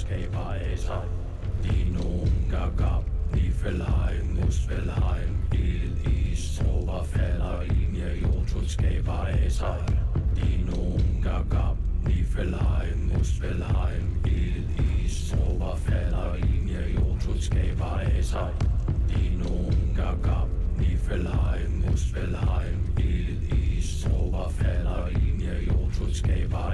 skæber de nogen gab, ni fælheim, musfælheim, ild, is, tropper falder ind i jordtun skæber de nogen gab, ni fælheim, musfælheim, ild, is, tropper falder ind i jordtun skæber de nogen gab, ni fælheim, musfælheim, ild, is, tropper falder ind i jordtun skæber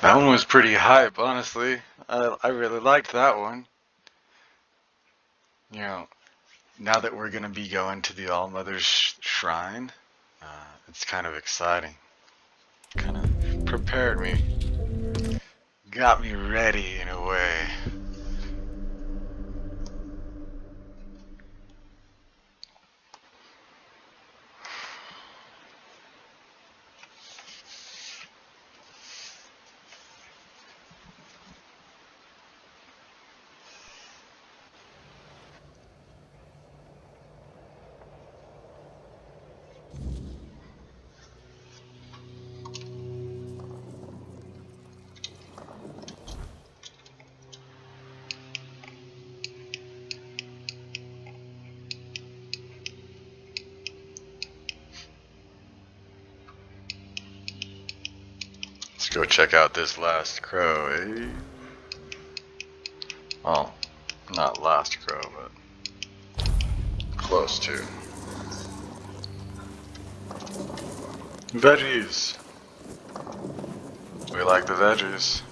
That one was pretty hype, honestly. I really liked that one. You know, now that we're gonna be going to the All Mother's Shrine, it's kind of exciting. Kind of prepared me, got me ready in a way. Let's go check out this last crow, eh? Well, not last crow, but close to. Veggies. We like the veggies.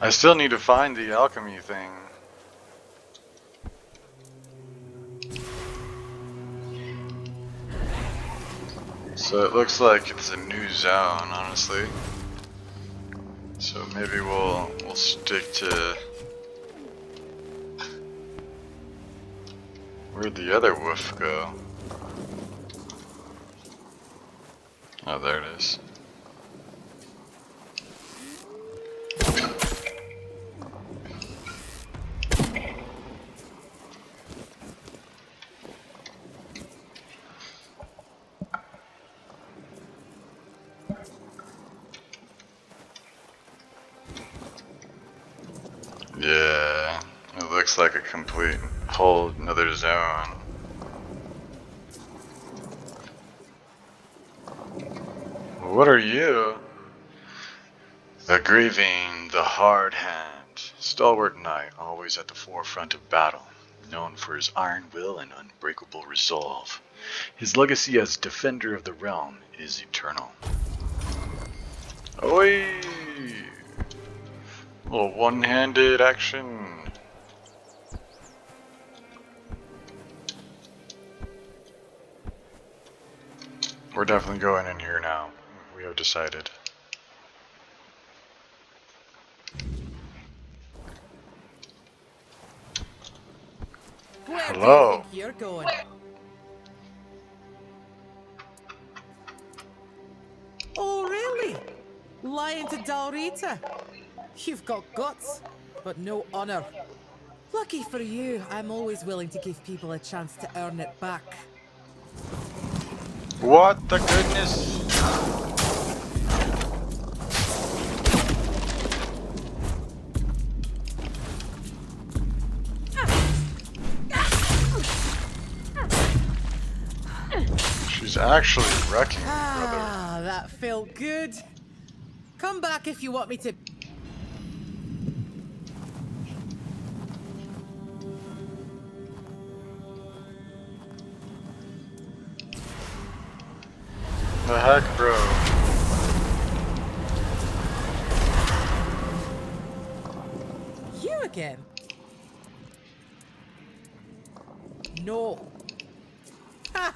I still need to find the alchemy thing. So it looks like it's a new zone, honestly. So maybe we'll stick to where'd the other wolf go? Oh, there it is. Yeah, it looks like a complete whole another zone. What are you? The grieving, the hard hand, stalwart knight, always at the forefront of battle, known for his iron will and unbreakable resolve. His legacy as defender of the realm is eternal. Oi! Little one-handed action. We're definitely going in here now. We have decided. Where do you Hello. think you're going? Oh, really? Lying to Dal-Riata? You've got guts, but no honor. Lucky for you, I'm always willing to give people a chance to earn it back. What the goodness? She's actually wrecking me, brother. Ah, that felt good. Come back if you want me to. The heck, bro? You again? No. Ha!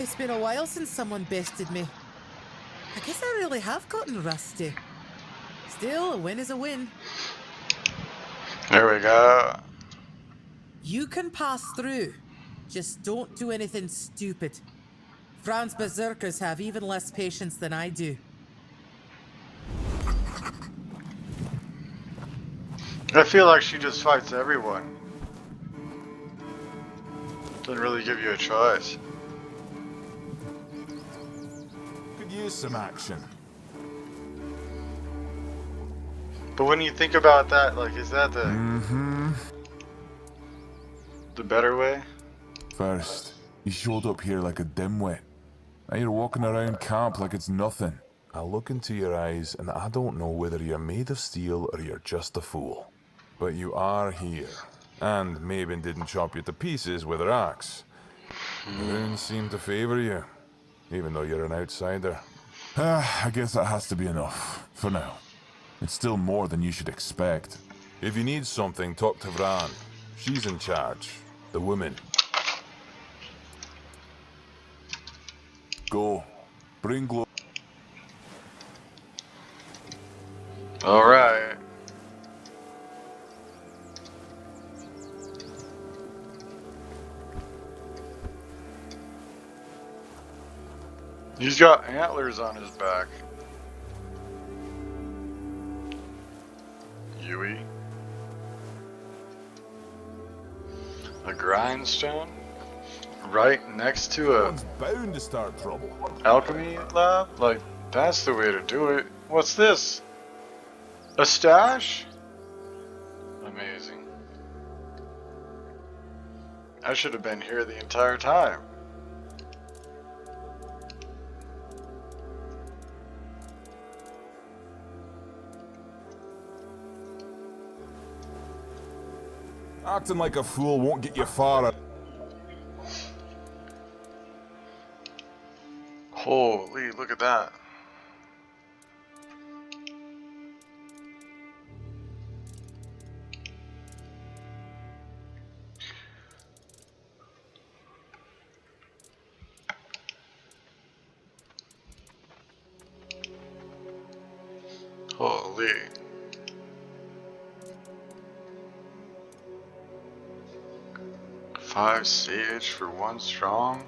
It's been a while since someone bested me. I guess I really have gotten rusty. Still, a win is a win. There we go. You can pass through. Just don't do anything stupid. Fran's berserkers have even less patience than I do. I feel like she just fights everyone. Doesn't really give you a choice. Could use some action. But when you think about that, like, is that the better way? First, you showed up here like a dimwit. Now you're walking around camp like it's nothing. I look into your eyes and I don't know whether you're made of steel or you're just a fool. But you are here. And Maven didn't chop you to pieces with her axe. The runes seem to favor you, even though you're an outsider. I guess that has to be enough, for now. It's still more than you should expect. If you need something, talk to Vran. She's in charge. The woman. Go. Bring glow. Alright. He's got antlers on his back. Yui. A grindstone? Right next to a One's bound to start trouble. alchemy lab? Like, that's the way to do it. What's this? A stash? Amazing. I should have been here the entire time. Acting like a fool won't get you far. Holy, look at that. Holy. Five sage for one strong.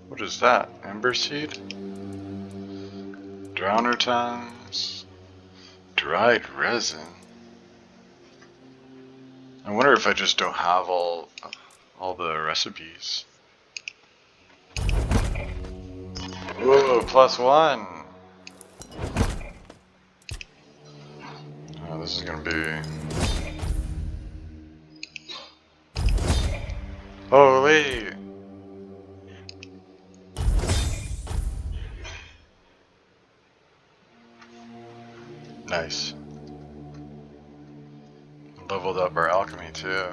What is that? Ember seed? Drowner times. Dried resin. I wonder if I just don't have all the recipes. Whoa, +1. Oh, this is gonna be. Holy! Nice. Leveled up our alchemy too.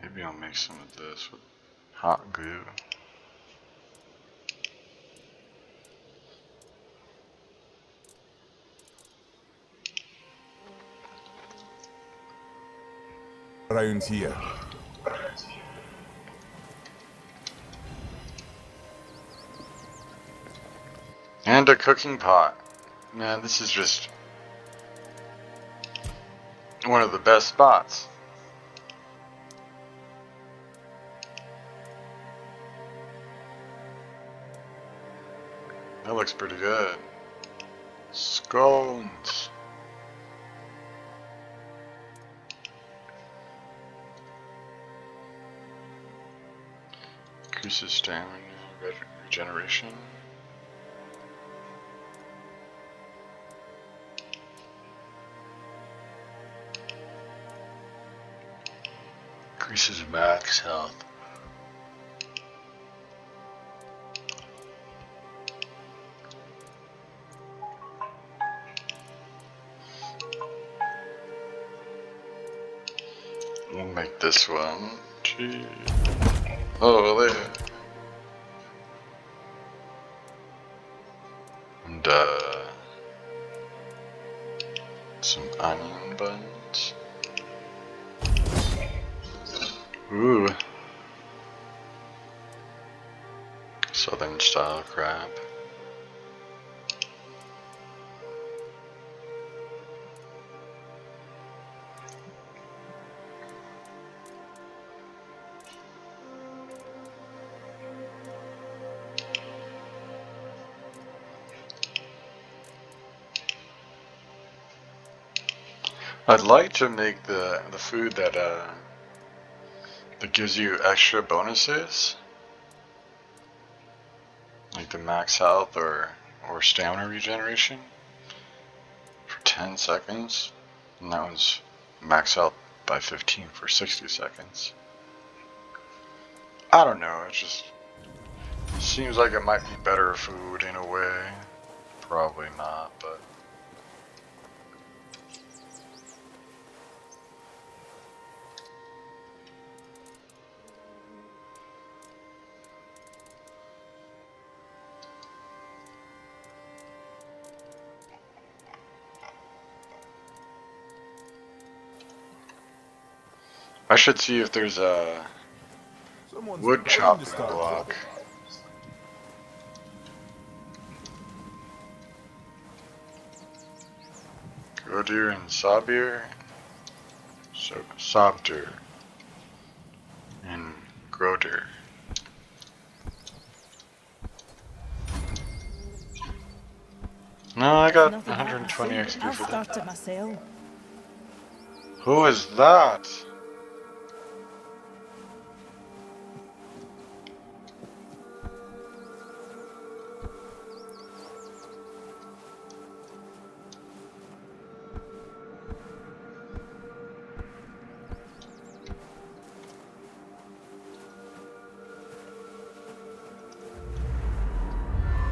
Maybe I'll make some of this with hot glue. Around here. And a cooking pot. Man, this is just one of the best spots. That looks pretty good. Scones. Increases stamina, regeneration. Increases max health. We'll make this one. Gee. Oh, look. And some onion buns. Ooh. Southern style crab. I'd like to make the food that gives you extra bonuses, like the max health or stamina regeneration for 10 seconds, and that one's max health by 15 for 60 seconds. I don't know, it just seems like it might be better food in a way. Probably not, but I should see if there's a Someone's wood bound to chopping start block. trouble. Godir and Sabir. So Sabdir and Grodir. No, I got Nothing I can 120 say. XP I'll for that. start it myself. Who is that?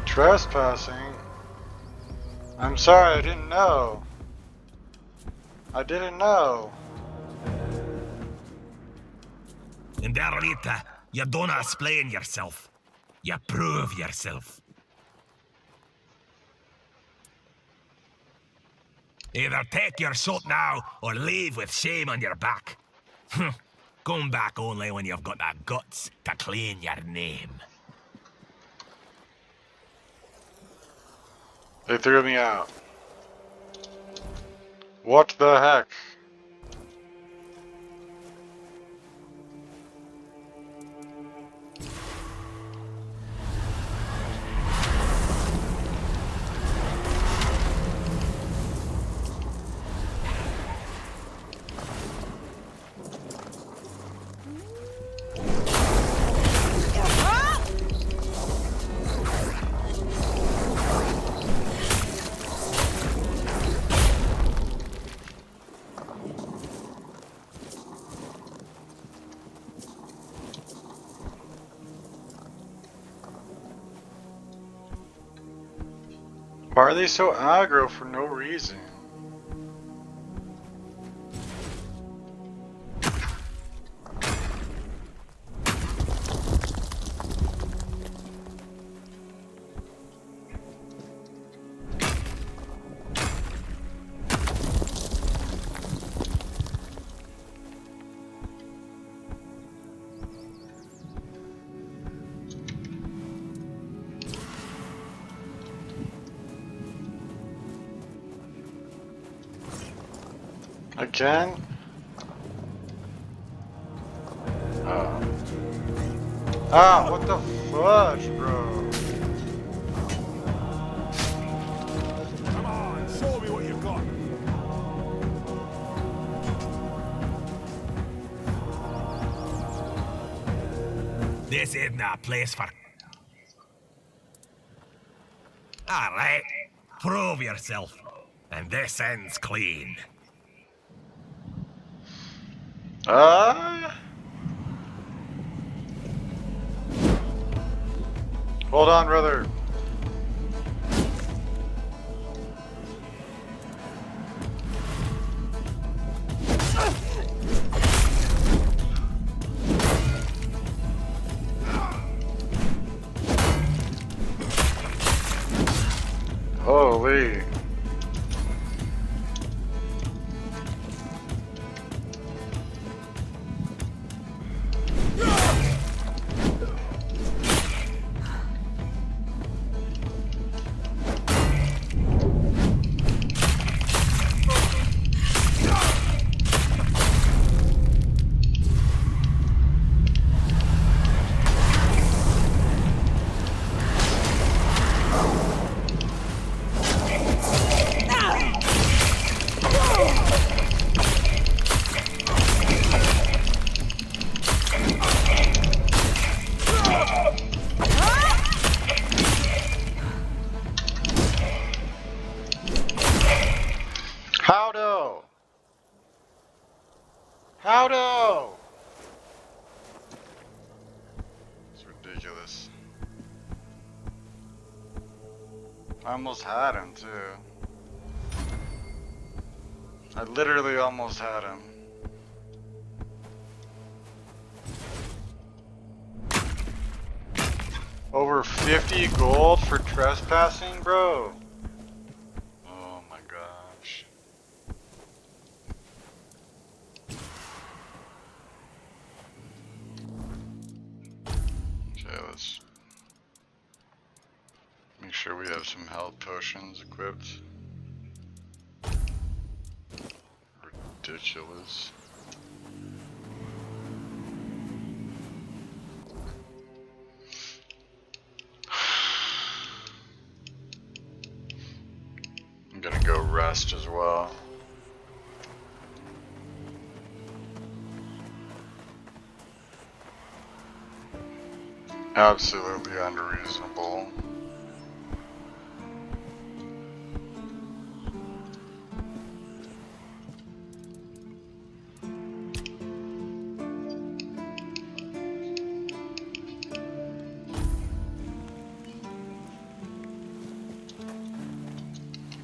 Trespassing? I'm sorry, I didn't know. I didn't know. In Dal-Riata, you don't explain yourself. You prove yourself. Either take your shot now, or leave with shame on your back. Come back only when you've got the guts to clean your name. They threw me out. What the heck? Why are they so aggro for no reason? Again? Oh. Ah, what the fudge, bro? Come on, show me what you got. This isn't a place for... Alright, prove yourself. And this ends clean. Hold on, brother. Holy. Howdo! Howdo! It's ridiculous. I almost had him, too. I literally almost had him. Over 50 gold for trespassing, bro? Oh my gosh. Okay, let's make sure we have some health potions equipped. ridiculous. I'm gonna go rest as well. Absolutely unreasonable.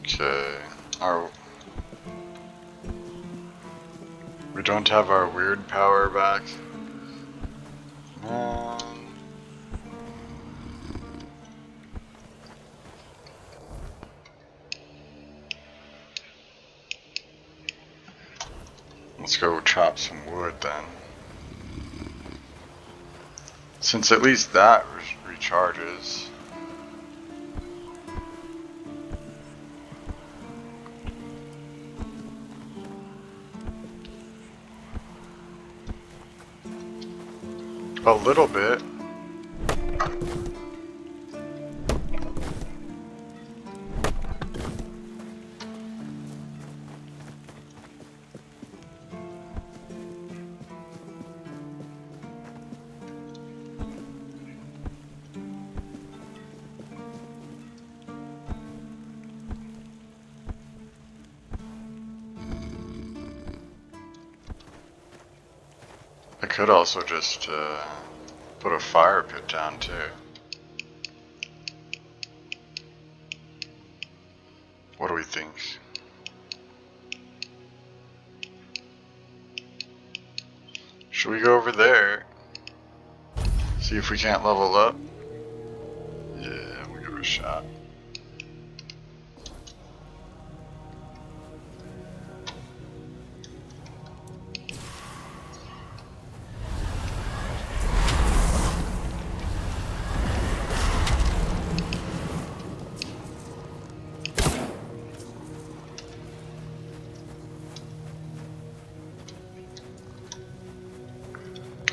Okay, we don't have our weird power back. Let's go chop some wood then. Since at least that recharges. A little bit. I could also just put a fire pit down too. What do we think? Should we go over there? See if we can't level up? Yeah, we'll give it a shot.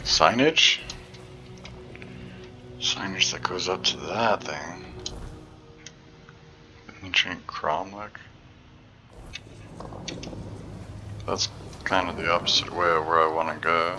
Signage? Signage that goes up to that thing. Ancient Cromlech. That's kind of the opposite way of where I want to go.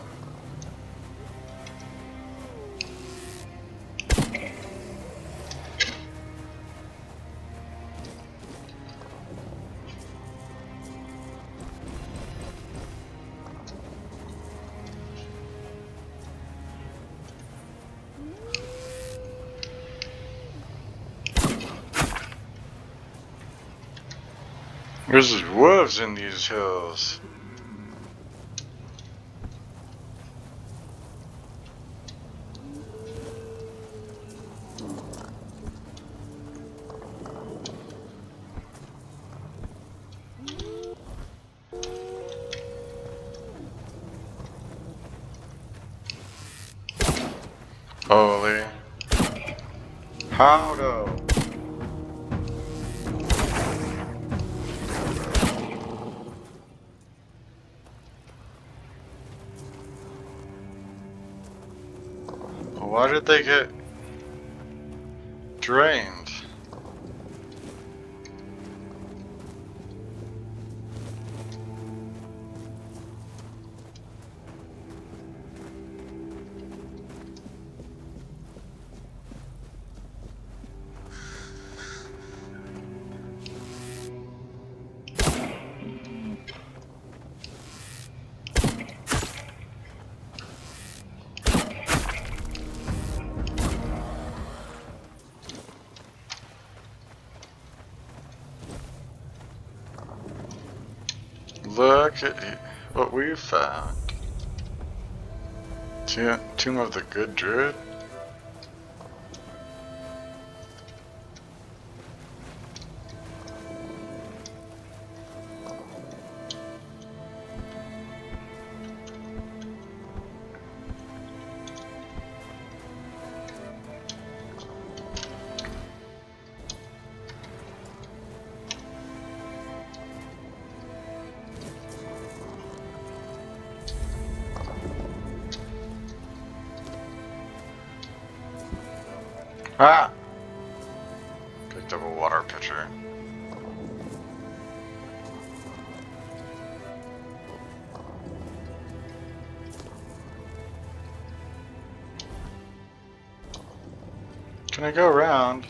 There's wolves in these hills. Holy. How though? Why did they get drained? Look at what we found. Tomb of the Good Druid? Ah! Picked up a water pitcher. Can I go around?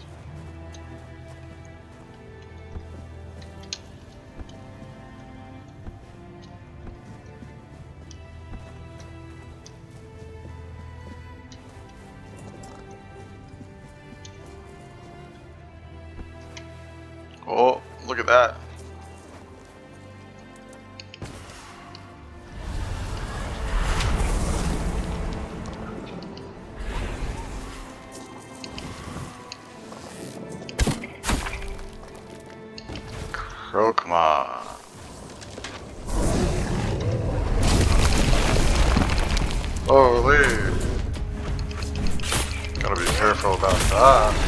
Oh, look at that. Krokma. Holy. Gotta be careful about that.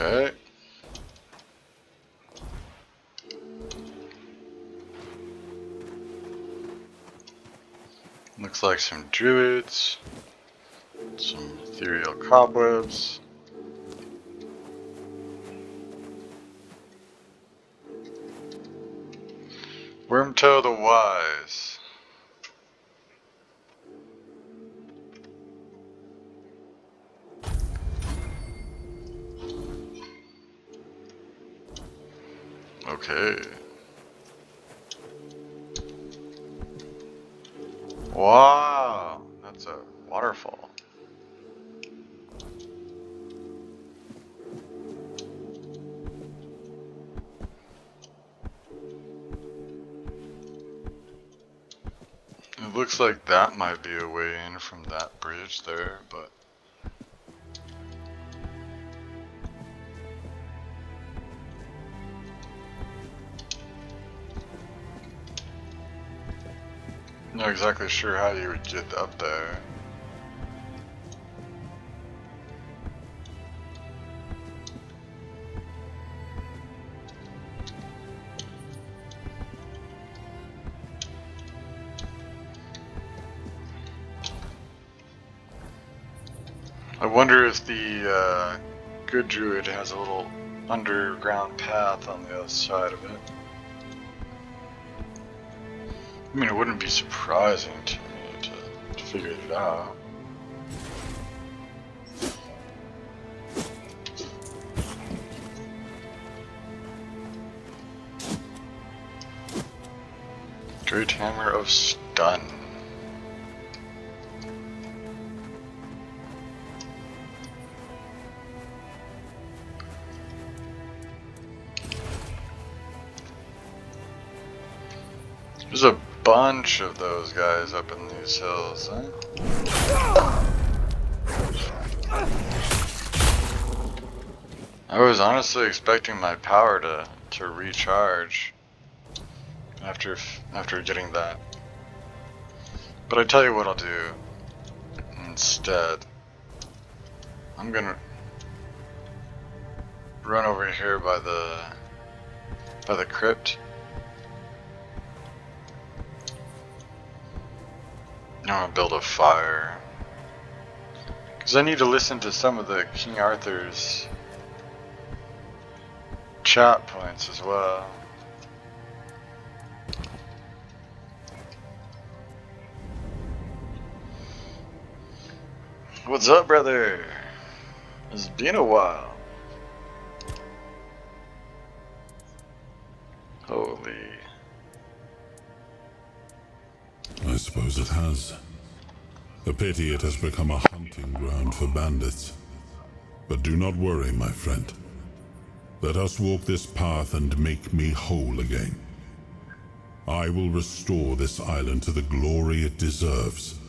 Okay. Looks like some druids, some ethereal cobwebs. Wormtoe the Wise. Okay. Wow, that's a waterfall. It looks like that might be a way in from that bridge there, but not exactly sure how you would get up there. I wonder if the good druid has a little underground path on the other side of it. I mean, it wouldn't be surprising to me to figure it out. Great Hammer of Stun. There's a bunch of those guys up in these hills, huh? I was honestly expecting my power to recharge after getting that. But I tell you what I'll do instead. I'm gonna run over here by the crypt. I'm gonna build a fire. Because I need to listen to some of the King Arthur's chat points as well. What's up, brother? It's been a while. Holy. I suppose it has. A pity it has become a hunting ground for bandits. But do not worry, my friend. Let us walk this path and make me whole again. I will restore this island to the glory it deserves,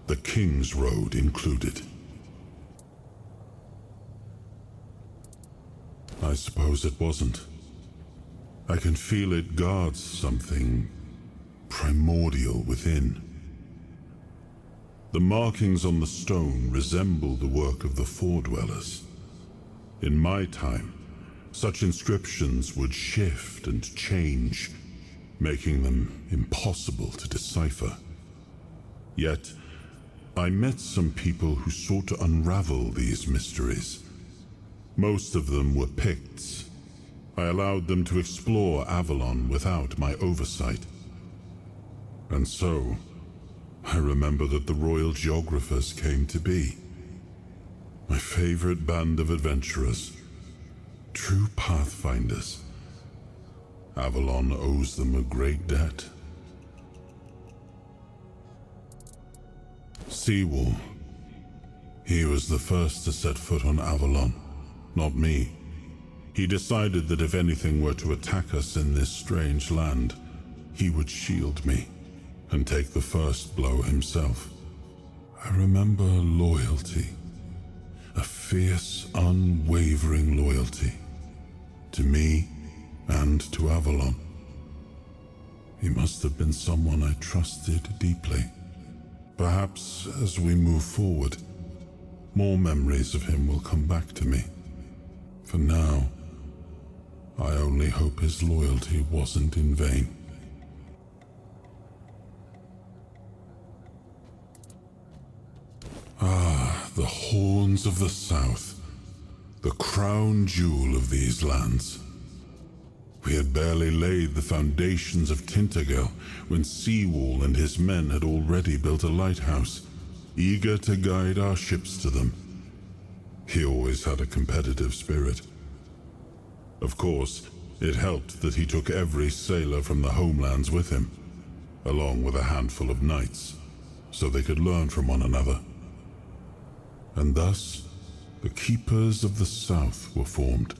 the King's Road included. I suppose it wasn't. I can feel it guards something primordial within. The markings on the stone resemble the work of the Foredwellers. In my time, such inscriptions would shift and change, making them impossible to decipher. Yet, I met some people who sought to unravel these mysteries. Most of them were Picts. I allowed them to explore Avalon without my oversight. And so, I remember that the royal geographers came to be. My favorite band of adventurers. True pathfinders. Avalon owes them a great debt. Seawall. He was the first to set foot on Avalon, not me. He decided that if anything were to attack us in this strange land, he would shield me and take the first blow himself. I remember loyalty. A fierce, unwavering loyalty. To me and to Avalon. He must have been someone I trusted deeply. Perhaps as we move forward, more memories of him will come back to me. For now, I only hope his loyalty wasn't in vain. Ah, the Horns of the South, the crown jewel of these lands. We had barely laid the foundations of Tintagel when Seawall and his men had already built a lighthouse, eager to guide our ships to them. He always had a competitive spirit. Of course, it helped that he took every sailor from the homelands with him, along with a handful of knights, so they could learn from one another. And thus, the Keepers of the South were formed.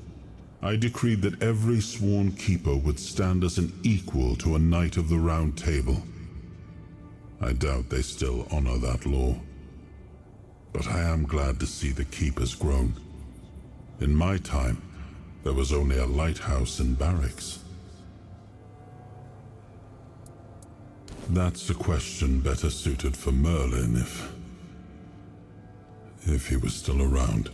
I decreed that every sworn keeper would stand as an equal to a Knight of the Round Table. I doubt they still honor that law. But I am glad to see the keepers grown. In my time, there was only a lighthouse and barracks. That's a question better suited for Merlin if he was still around.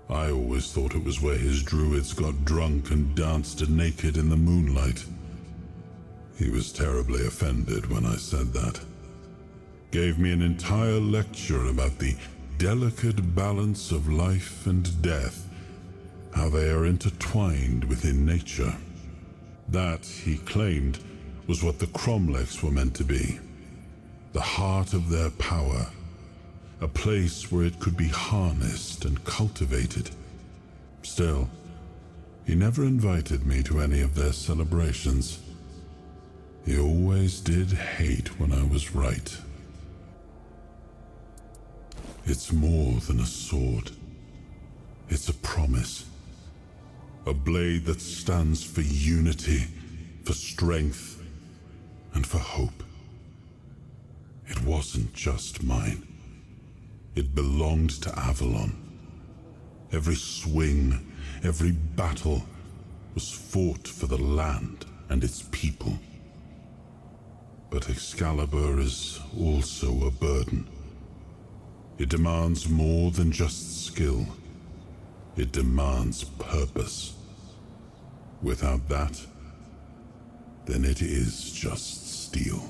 I always thought it was where his druids got drunk and danced naked in the moonlight. He was terribly offended when I said that. Gave me an entire lecture about the delicate balance of life and death, how they are intertwined within nature. That, he claimed, was what the Cromlechs were meant to be. The heart of their power. A place where it could be harnessed and cultivated. Still, he never invited me to any of their celebrations. He always did hate when I was right. It's more than a sword. It's a promise. A blade that stands for unity, for strength, and for hope. It wasn't just mine. It belonged to Avalon. Every swing, every battle was fought for the land and its people. But Excalibur is also a burden. It demands more than just skill. It demands purpose. Without that, then it is just steel.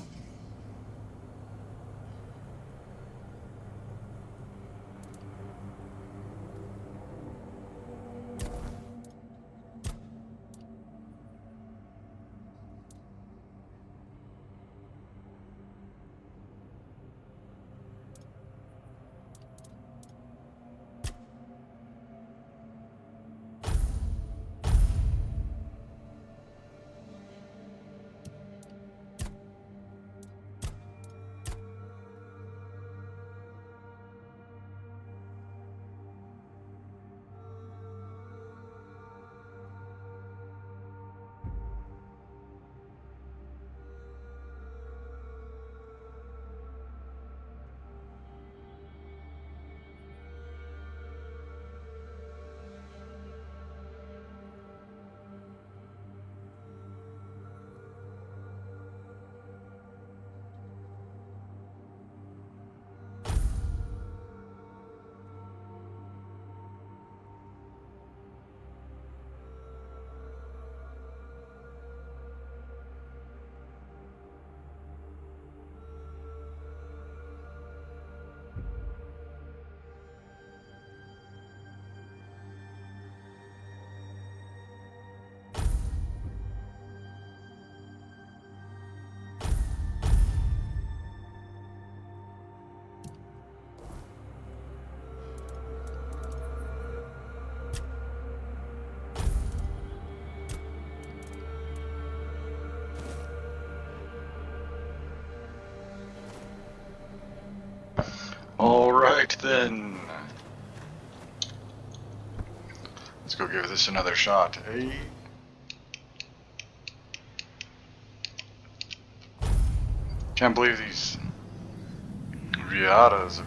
Alright then. Let's go give this another shot. Hey. Can't believe these Riatas.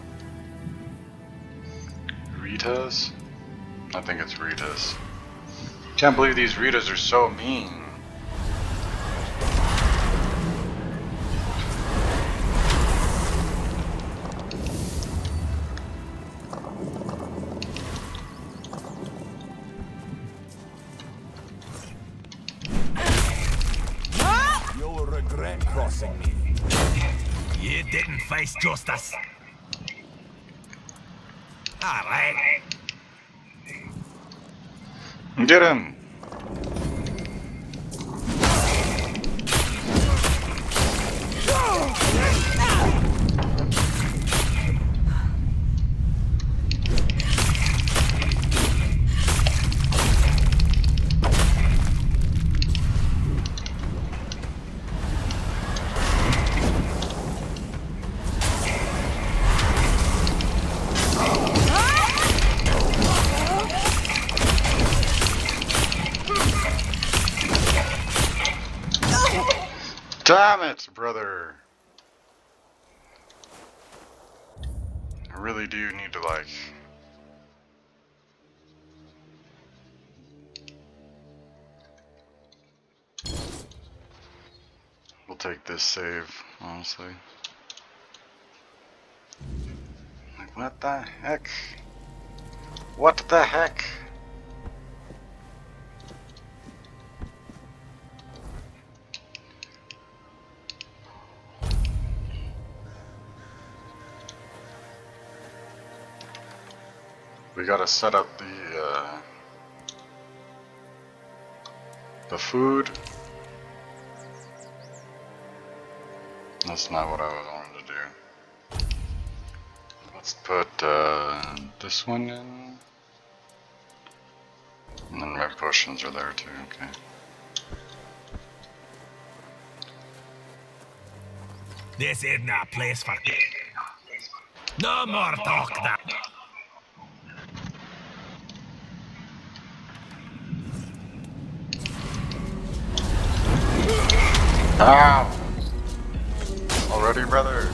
Ritas? I think it's Ritas. Can't believe these Ritas are so mean. You'll regret crossing me. You didn't face justice. Alright. Get him! Damn it, brother! I really do need to, like... We'll take this save, honestly. Like, what the heck? What the heck? We gotta set up the food. That's not what I wanted to do. Let's put this one in. And then my potions are there too, okay. This isn't a place for... No more talk now. Ow! Already, brother?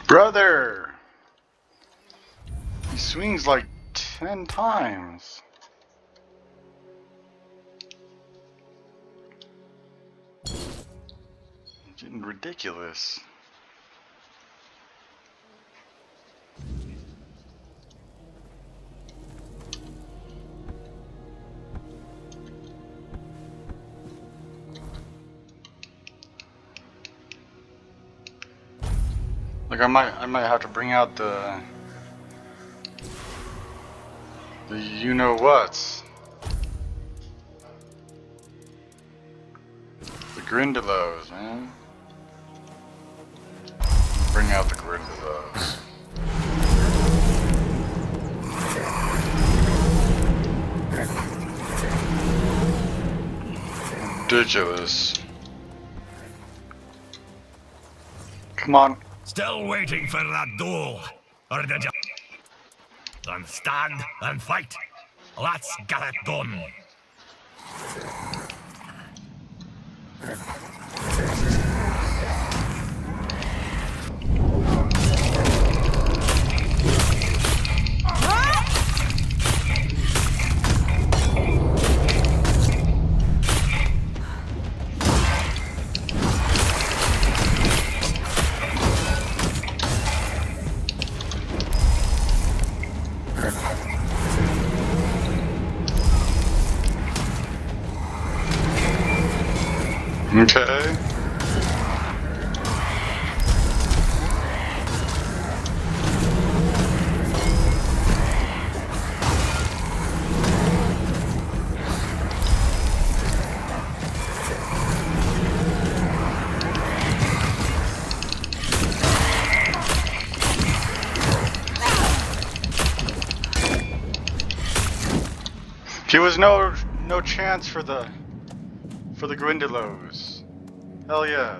Brother! He swings like 10 times. Getting ridiculous. Like I might have to bring out the you know what? The Grindylows, man. Bring out the Grindylows. Ridiculous. Come on. Still waiting for that duel. Or did you... Then stand and fight. Let's get it done. Okay. He was no chance for the Grindylows. Hell yeah.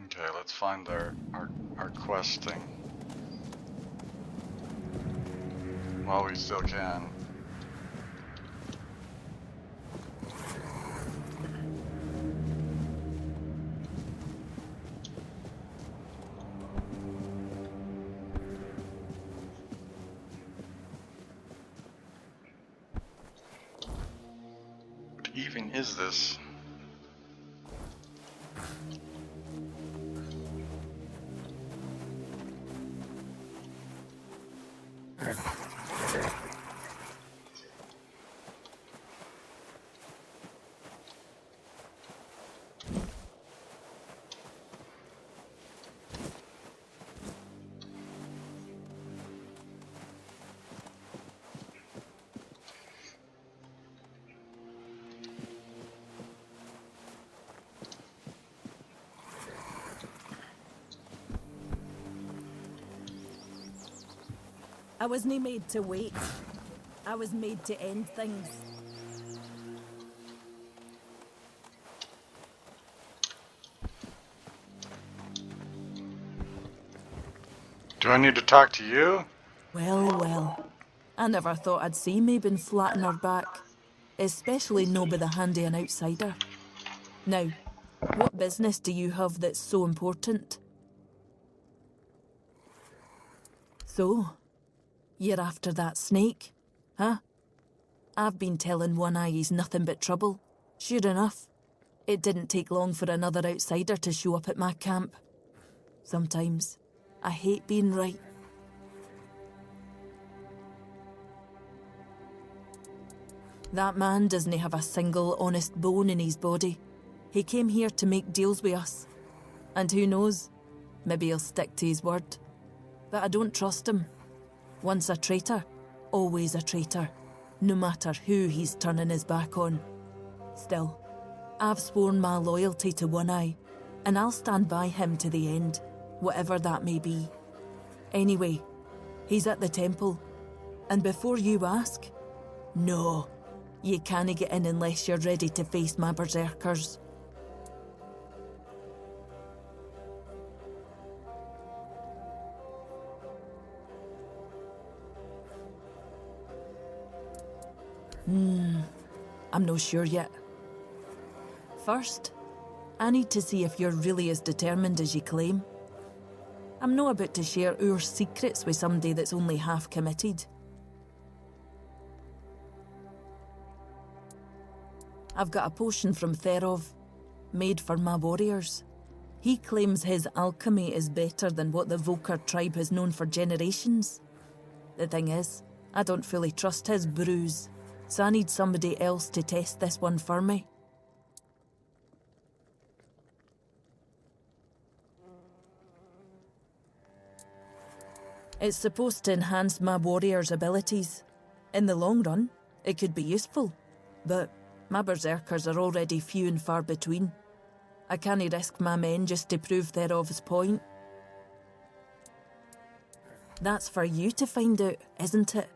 Okay, let's find our questing while we still can. What even is this? I wasn't made to wait. I was made to end things. Do I need to talk to you? Well, well. I never thought I'd see Mabin flat on her back. Especially no by the handy an outsider. Now, what business do you have that's so important? So, you're after that snake, huh? I've been telling One Eye he's nothing but trouble. Sure enough, it didn't take long for another outsider to show up at my camp. Sometimes, I hate being right. That man doesn't have a single honest bone in his body. He came here to make deals with us. And who knows, maybe he'll stick to his word. But I don't trust him. Once a traitor, always a traitor, no matter who he's turning his back on. Still, I've sworn my loyalty to One Eye, and I'll stand by him to the end, whatever that may be. Anyway, he's at the temple, and before you ask, no, you can't get in unless you're ready to face my berserkers. I'm not sure yet. First, I need to see if you're really as determined as you claim. I'm not about to share our secrets with somebody that's only half committed. I've got a potion from Therov, made for my warriors. He claims his alchemy is better than what the Volker tribe has known for generations. The thing is, I don't fully trust his brews. So I need somebody else to test this one for me. It's supposed to enhance my warrior's abilities. In the long run, it could be useful, but my berserkers are already few and far between. I can't risk my men just to prove Therov's point. That's for you to find out, isn't it?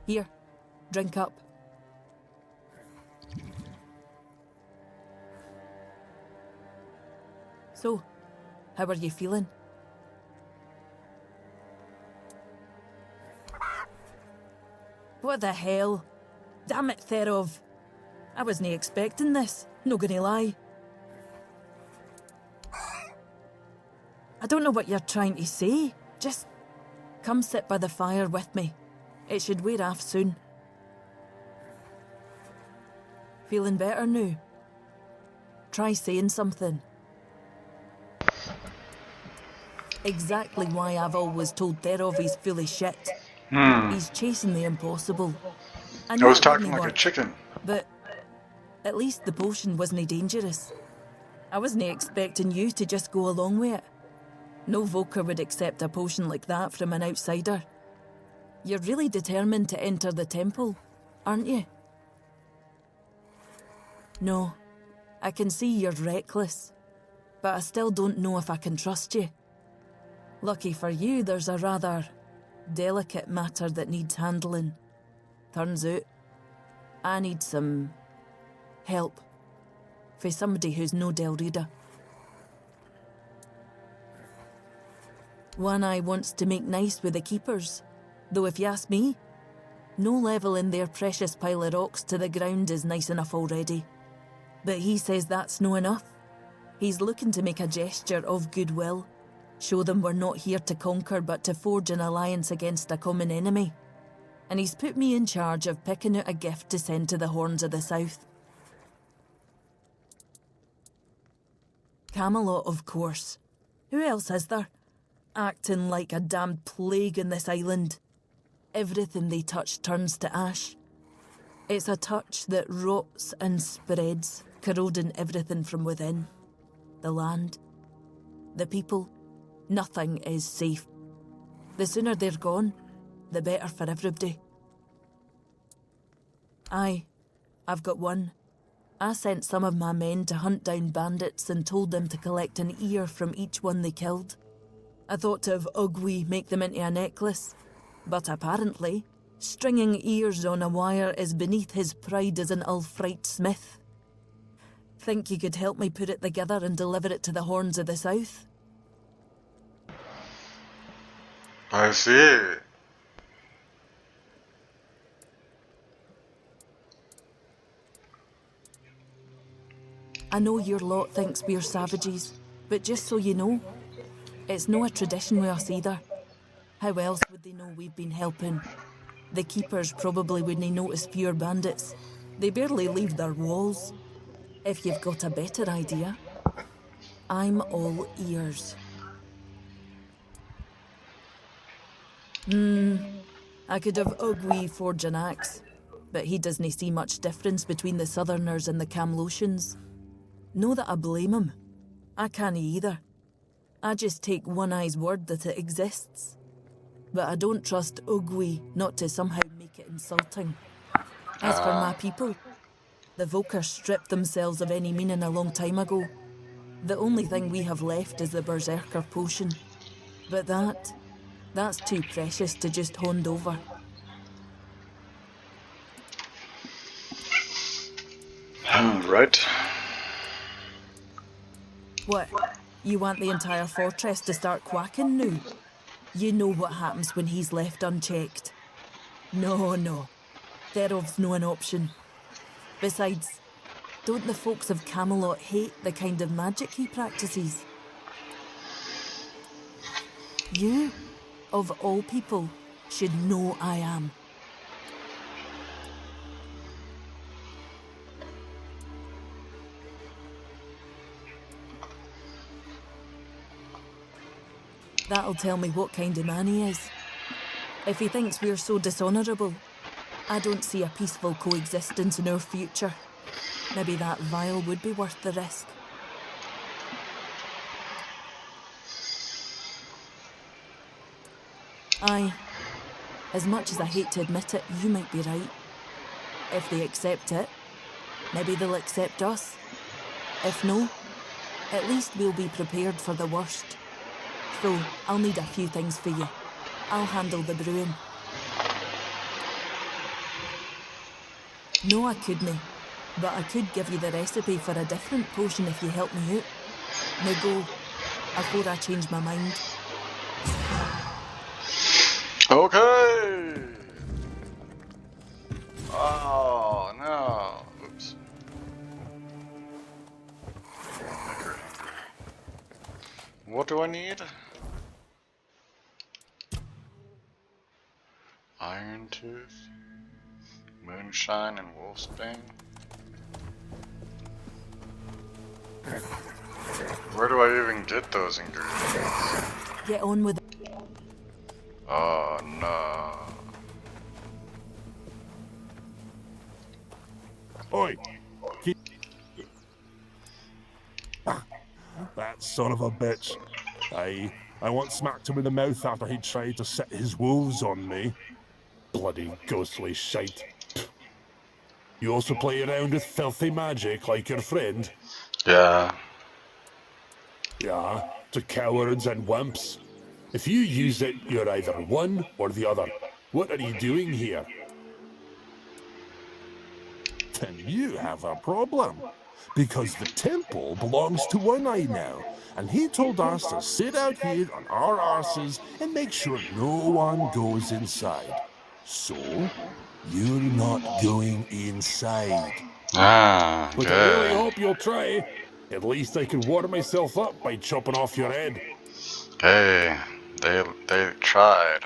Here, drink up. So, how are you feeling? What the hell? Damn it, Therov. I wasn't expecting this, no gonna lie. I don't know what you're trying to say. Just come sit by the fire with me. It should wear off soon. Feeling better now? Try saying something. exactly why I've always told Therov he's full of shit. He's chasing the impossible. And I was that talking wouldn't like a work. chicken. But at least the potion wasn't dangerous. I wasn't expecting you to just go along with it. No Voker would accept a potion like that from an outsider. You're really determined to enter the temple, aren't you? No, I can see you're reckless, but I still don't know if I can trust you. Lucky for you, there's a rather delicate matter that needs handling. Turns out, I need some help for somebody who's no Dal-Riata. One Eye wants to make nice with the keepers, though if you ask me, no level in their precious pile of rocks to the ground is nice enough already. But he says that's no enough. He's looking to make a gesture of goodwill, show them we're not here to conquer but to forge an alliance against a common enemy. And he's put me in charge of picking out a gift to send to the Horns of the South. Camelot, of course. Who else is there? Acting like a damned plague in this island. Everything they touch turns to ash. It's a touch that rots and spreads, corroding everything from within. The land, the people, nothing is safe. The sooner they're gone, the better for everybody. Aye, I've got one. I sent some of my men to hunt down bandits and told them to collect an ear from each one they killed. I thought of Ugwi make them into a necklace, but apparently, stringing ears on a wire is beneath his pride as an Ulfrite smith. Think you could help me put it together and deliver it to the Horns of the South? I see. I know your lot thinks we're savages, but just so you know, it's no a tradition with us either. How else would they know we've been helping? The keepers probably wouldn't notice fewer bandits. They barely leave their walls. If you've got a better idea, I'm all ears. I could have Ugwi forge an axe, but he doesn't see much difference between the Southerners and the Camlotians. No that I blame him. I can't either. I just take One Eye's word that it exists. But I don't trust Ugwi not to somehow make it insulting. As for my people, the Volker stripped themselves of any meaning a long time ago. The only thing we have left is the Berserker potion. But that's too precious to just hand over. Right. What? You want the entire fortress to start quacking now? You know what happens when he's left unchecked. No. Therov's no an option. Besides, don't the folks of Camelot hate the kind of magic he practices? You, of all people, should know I am. That'll tell me what kind of man he is. If he thinks we're so dishonourable, I don't see a peaceful coexistence in our future. Maybe that vial would be worth the risk. Aye. As much as I hate to admit it, you might be right. If they accept it, maybe they'll accept us. If no, at least we'll be prepared for the worst. So, I'll need a few things for you. I'll handle the brewing. No, I couldn't. But I could give you the recipe for a different potion if you help me out. Now go, before I change my mind. Okay. Oh no. Oops. What do I need? Iron Tooth, Moonshine, and Wolfsbane. Where do I even get those ingredients? Get on with it. Oh no. Oi! Keep... That son of a bitch. I once smacked him in the mouth after he tried to set his wolves on me. Bloody ghostly shite. You also play around with filthy magic like your friend? Yeah. Yeah, to cowards and wimps. If you use it, you're either one or the other. What are you doing here? Then you have a problem. Because the temple belongs to One Eye now, and he told us to sit out here on our arses and make sure no one goes inside. So, you're not going inside. Ah, But I really good. hope you'll try. At least I can water myself up by chopping off your head. Hey, they tried.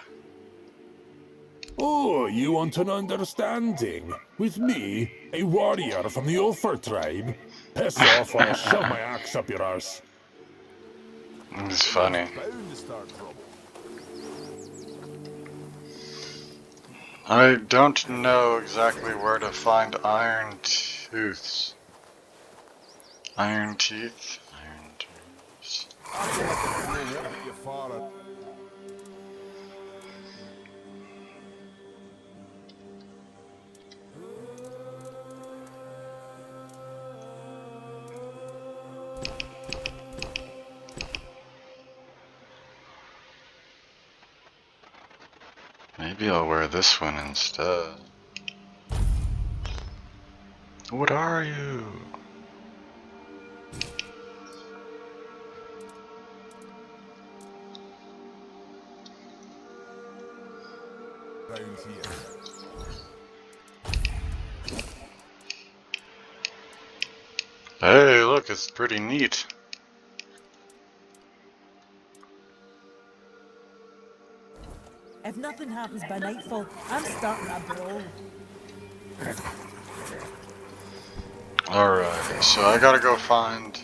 Oh, you want an understanding? With me, a warrior from the Ulfer tribe? Piss off or I'll shove my axe up your arse. It's funny. Bound to start trouble. I don't know exactly where to find iron tooths. Iron teeth? Iron tooths. You far. Maybe I'll wear this one instead. What are you? Round here. Hey, look, it's pretty neat. If nothing happens by nightfall, I'm starting a brawl. Alright, so I gotta go find...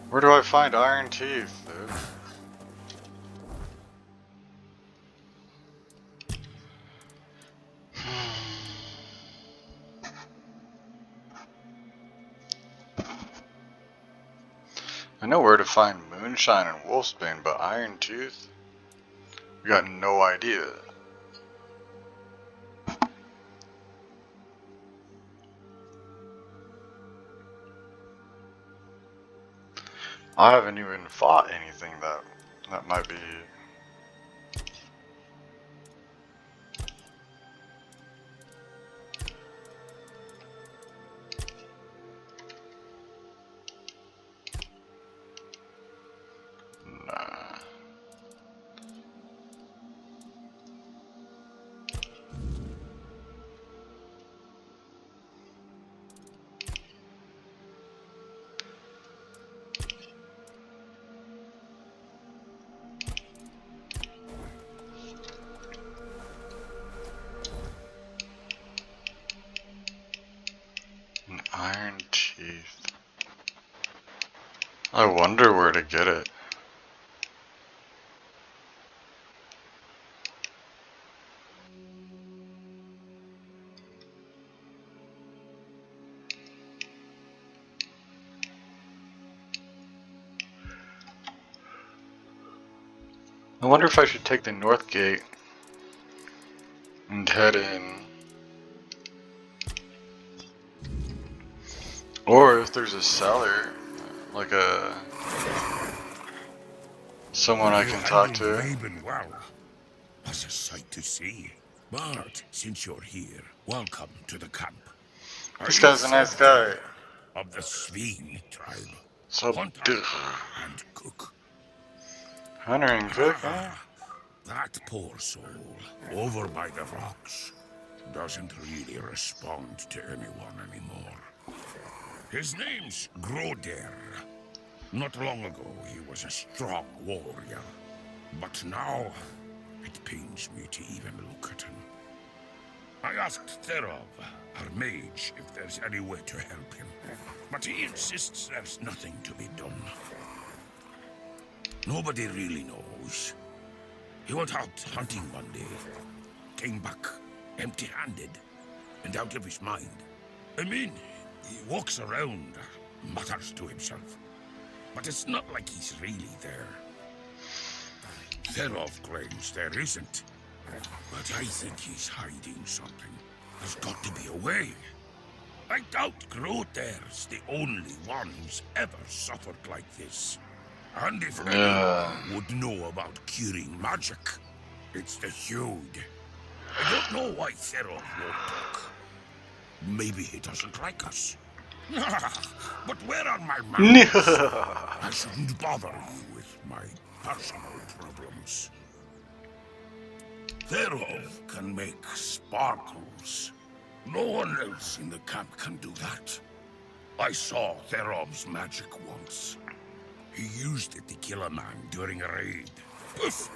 Where do I find iron teeth, dude? I know where to find moonshine and wolfsbane, but iron tooth? We got no idea. I haven't even fought anything that might be... Nah. An iron teeth. I wonder where to get it. I wonder if I should take the north gate and head in. Or if there's a seller, like someone I can talk to. Laban well. That's a sight to see. But since you're here, welcome to the camp. This guy's a nice guy. Of the Sveen tribe. So Hunter and cook. Hunter and cook, huh? That poor soul, over by the rocks, doesn't really respond to anyone anymore. His name's Groder. Not long ago, he was a strong warrior. But now, it pains me to even look at him. I asked Therov, our mage, if there's any way to help him. But he insists there's nothing to be done. Nobody really knows. He went out hunting one day, came back empty-handed and out of his mind. I mean, he walks around, mutters to himself, but it's not like he's really there. Therov claims there isn't, but I think he's hiding something. There's got to be a way. I doubt Groder's the only one who's ever suffered like this. And if anyone would know about curing magic, it's the Hude. I don't know why Therov won't talk. Maybe he doesn't like us. But where are my manners? I shouldn't bother you with my personal problems. Therov can make sparkles. No one else in the camp can do that. I saw Therov's magic once. He used it to kill a man during a raid. Poof!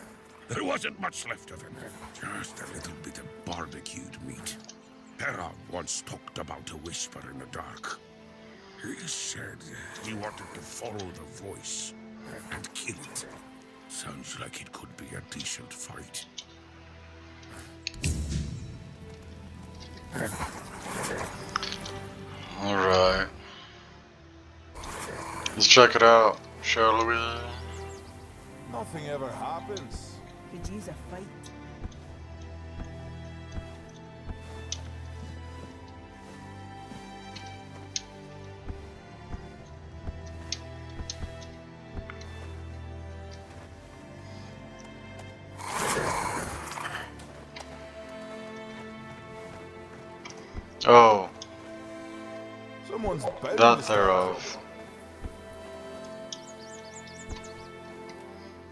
There wasn't much left of him. Just a little bit of barbecued meat. Therov once talked about a whisper in the dark. He said he wanted to follow the voice and kill it. Sounds like it could be a decent fight. Alright. Let's check it out, shall we? Nothing ever happens. Could use a fight. Oh, Someone's bound that to thereof.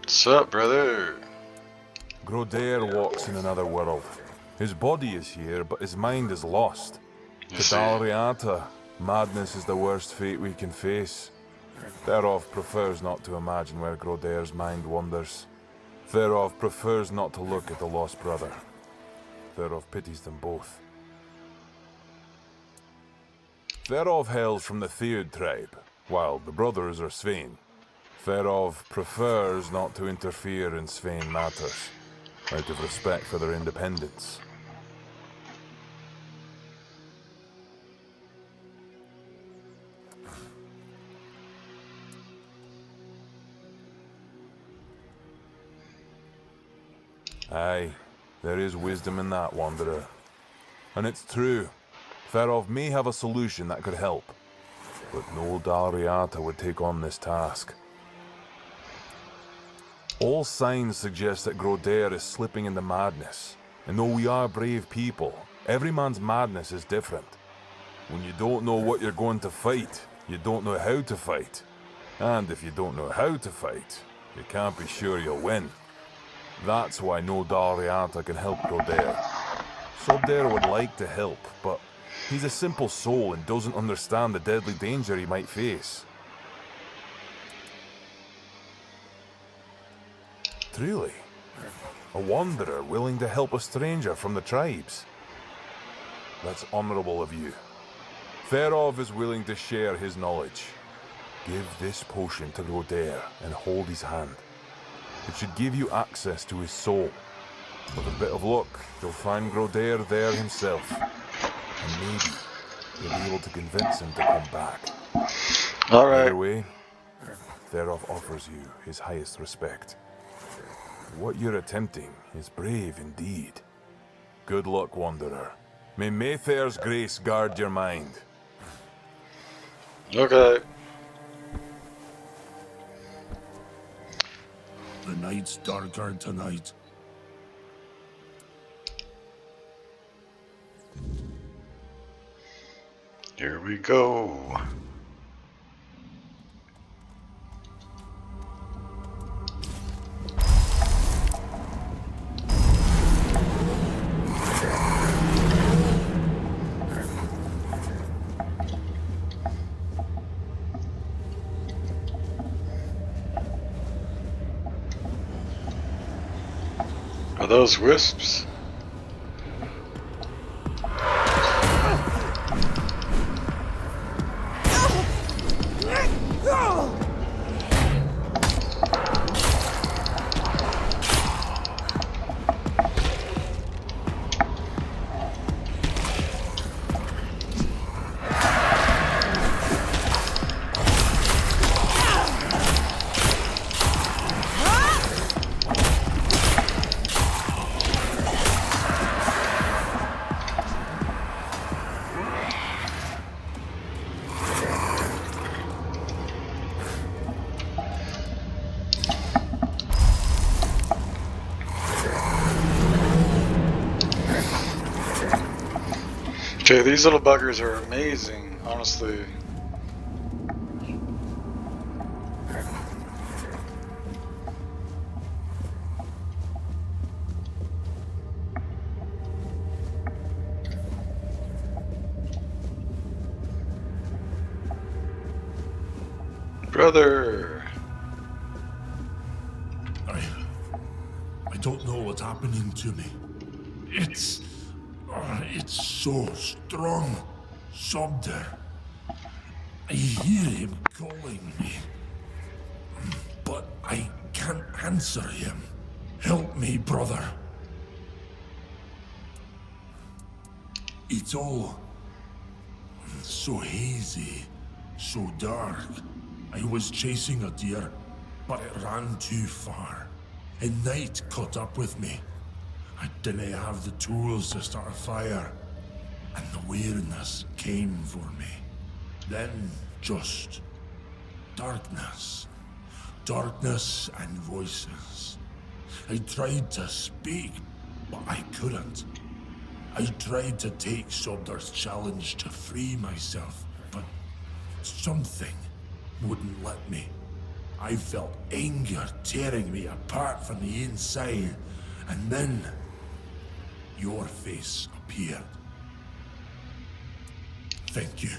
What's up, brother? Groder walks in another world. His body is here, but his mind is lost. You To see? Dal-Riata, madness is the worst fate we can face. Therov prefers not to imagine where Groder's mind wanders. Therov prefers not to look at the lost brother. Therov pities them both. Therov hails from the Tainted tribe, while the brothers are Svein. Therov prefers not to interfere in Svein matters, out of respect for their independence. Aye, there is wisdom in that, Wanderer. And it's true. Therov may have a solution that could help, but no Dal-Riata would take on this task. All signs suggest that Groder is slipping into madness, and though we are brave people, every man's madness is different. When you don't know what you're going to fight, you don't know how to fight. And if you don't know how to fight, you can't be sure you'll win. That's why no Dal-Riata can help Groder. Sobder would like to help, but he's a simple soul and doesn't understand the deadly danger he might face. Truly, a wanderer willing to help a stranger from the tribes. That's honorable of you. Therov is willing to share his knowledge. Give this potion to Groder and hold his hand. It should give you access to his soul. With a bit of luck, you'll find Groder there himself. And maybe you'll be able to convince him to come back. Alright. Either way, Therov offers you his highest respect. What you're attempting is brave indeed. Good luck, Wanderer. May Mayfair's grace guard your mind. Okay. The night's darker tonight. Here we go. Are those wisps? Okay, these little buggers are amazing, honestly. Brother! I don't know what's happening to me. It's so strong. Sobder. I hear him calling me. But I can't answer him. Help me, brother. It's all so hazy, so dark. I was chasing a deer, but it ran too far. And night caught up with me. I didn't have the tools to start a fire, and the weirdness came for me. Then just darkness. Darkness and voices. I tried to speak, but I couldn't. I tried to take Sobdar's challenge to free myself, but something wouldn't let me. I felt anger tearing me apart from the inside, and then your face appeared. Thank you.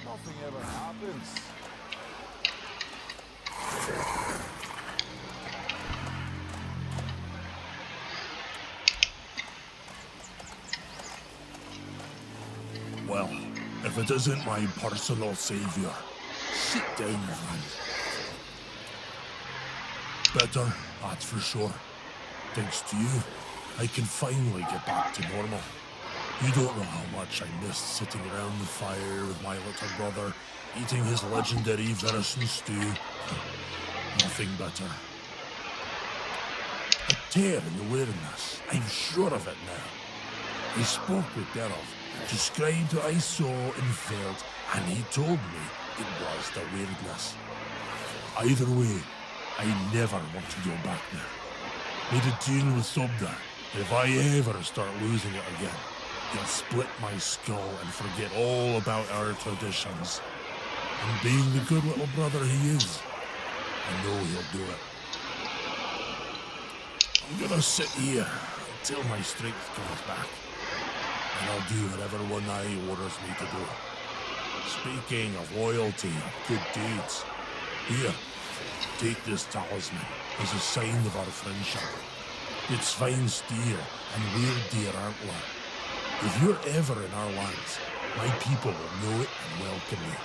Nothing ever happens. Well, if it isn't my personal savior, sit down, man. Better, that's for sure. Thanks to you, I can finally get back to normal. You don't know how much I missed sitting around the fire with my little brother, eating his legendary venison stew. Nothing better. A tear in the weirdness, I'm sure of it now. I spoke with Derov, described what I saw and felt, and he told me it was the weirdness. Either way, I never want to go back there. Made a deal with Sobdar, and if I ever start losing it again, he'll split my skull and forget all about our traditions. And being the good little brother he is, I know he'll do it. I'm gonna sit here until my strength comes back, and I'll do whatever one eye orders me to do. Speaking of loyalty and good deeds, here, take this talisman as a sign of our friendship. It's fine steer and weird deer antler. If you're ever in our lands, my people will know it and welcome you.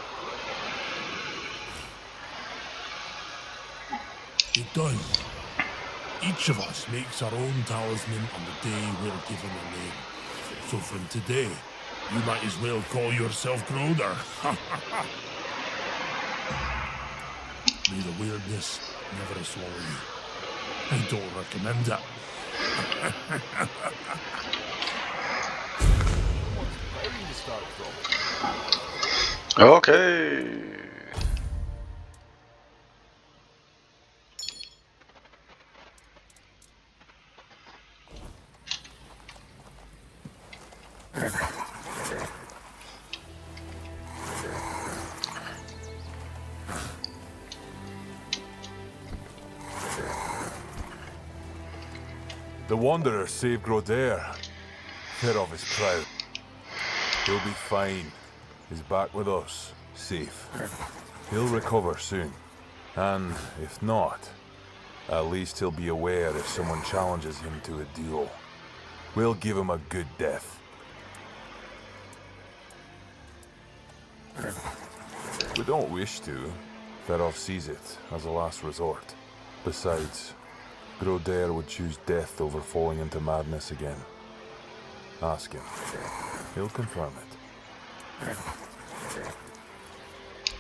It does. Each of us makes our own talisman on the day we're given a name. So from today, you might as well call yourself Groder. May the weirdness never swallow you. I don't recommend it. Okay. The Wanderer saved Grodair. Fed off his proud. He'll be fine. He's back with us, safe. He'll recover soon. And if not, at least he'll be aware if someone challenges him to a duel. We'll give him a good death. We don't wish to. Ferov sees it as a last resort. Besides, Grodair would choose death over falling into madness again. Ask him. He'll confirm it.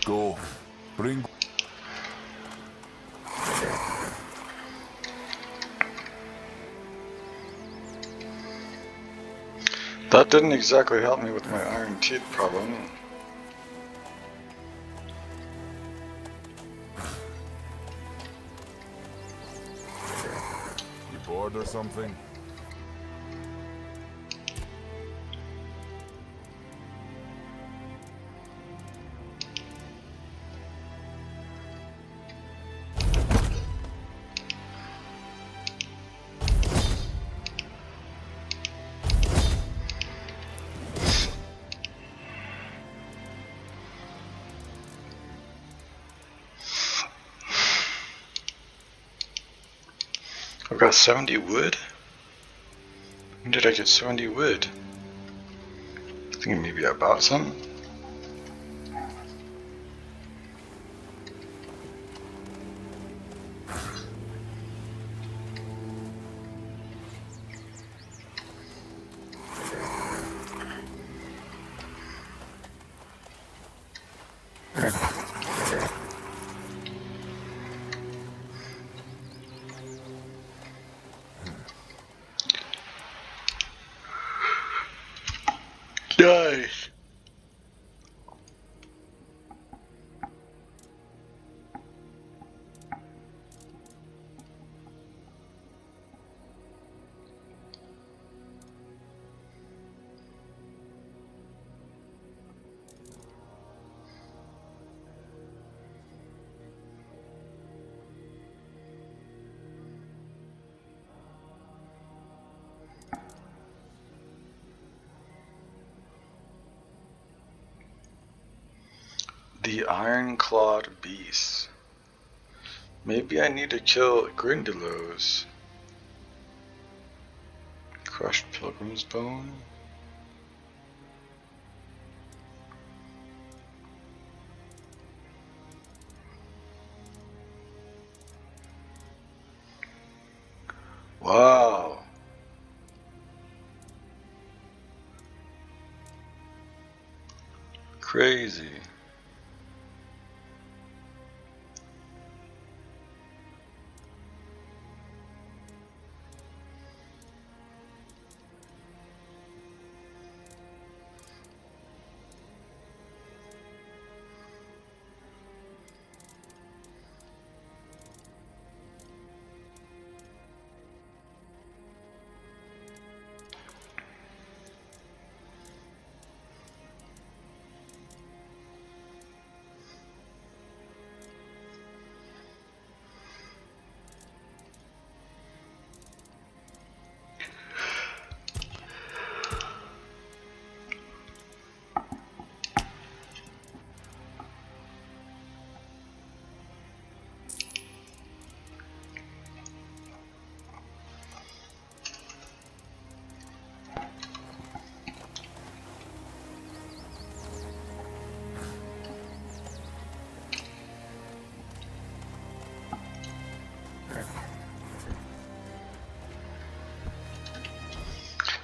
Go. Bring... That didn't exactly help me with my iron teeth problem. You bored or something? I've got 70 wood? When did I get 70 wood? I think maybe I bought some. Nice. The Iron-Clawed Beast. Maybe I need to kill Grindylows. Crushed Pilgrim's Bone. Wow. Crazy.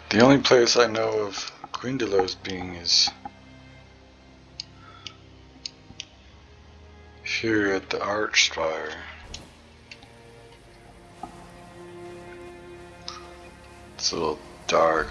The only place I know of Grindylows being is here at the Archspire. It's a little dark.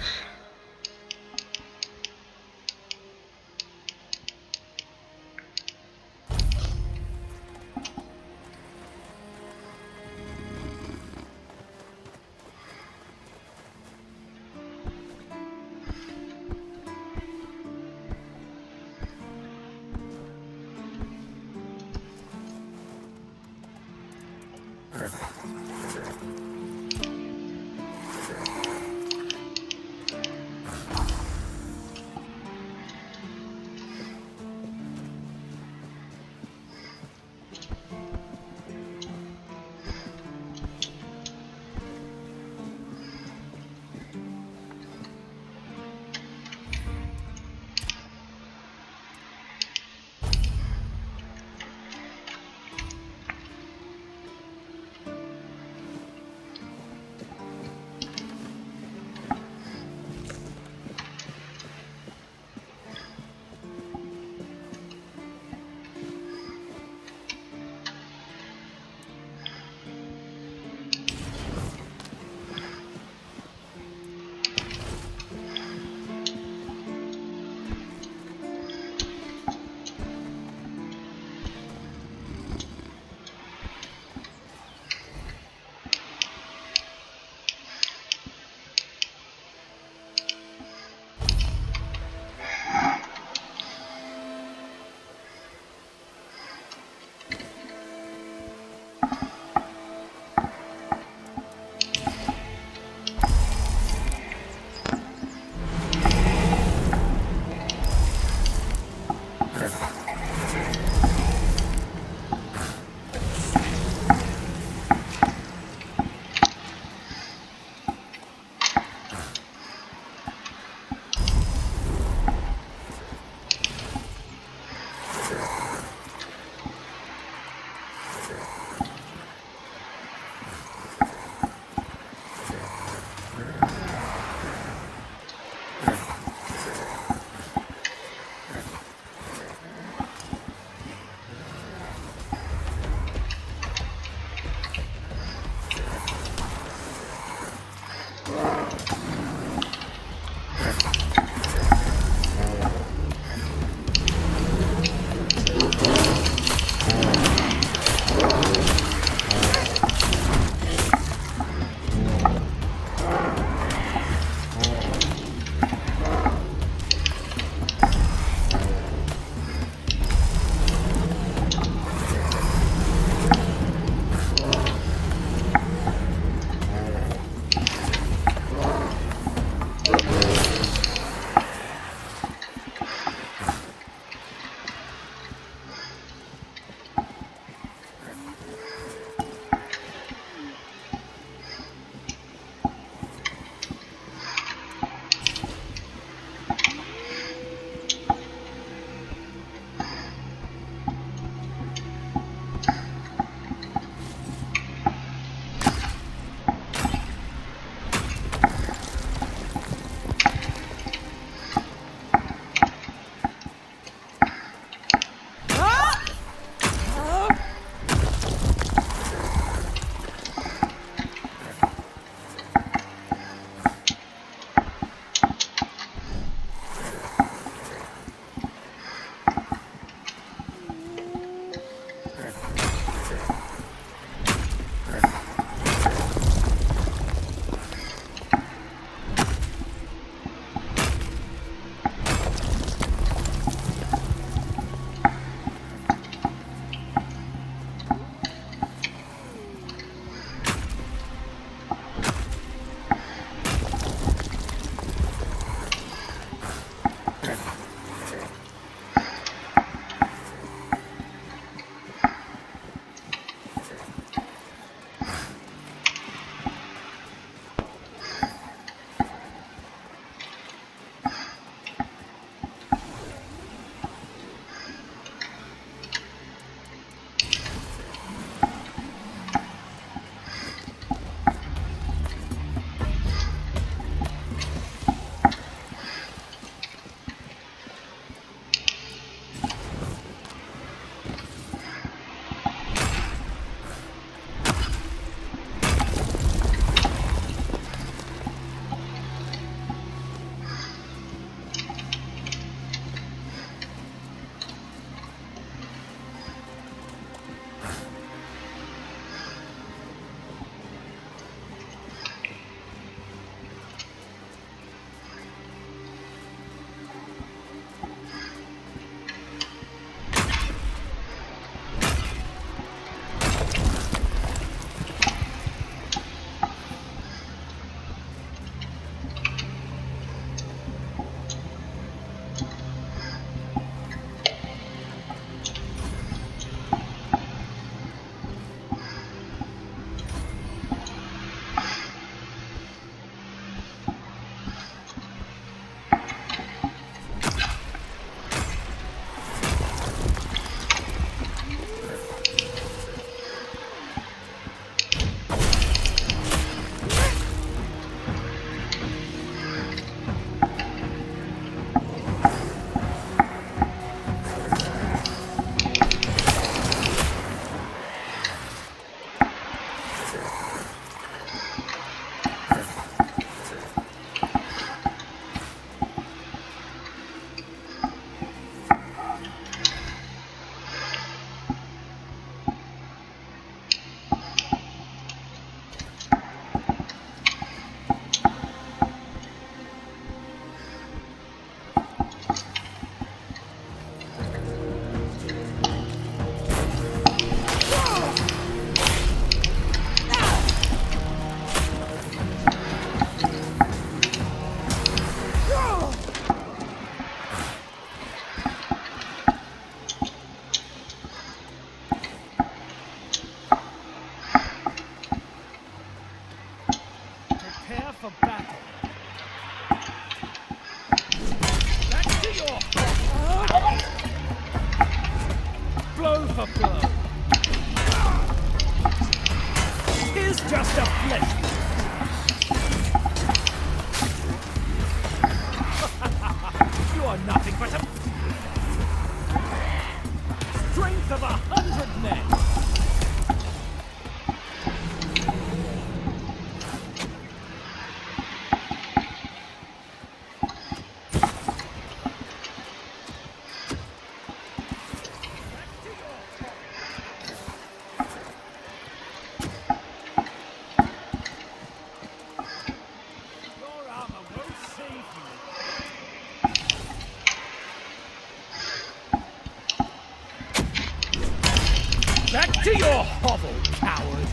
To your hovel, coward!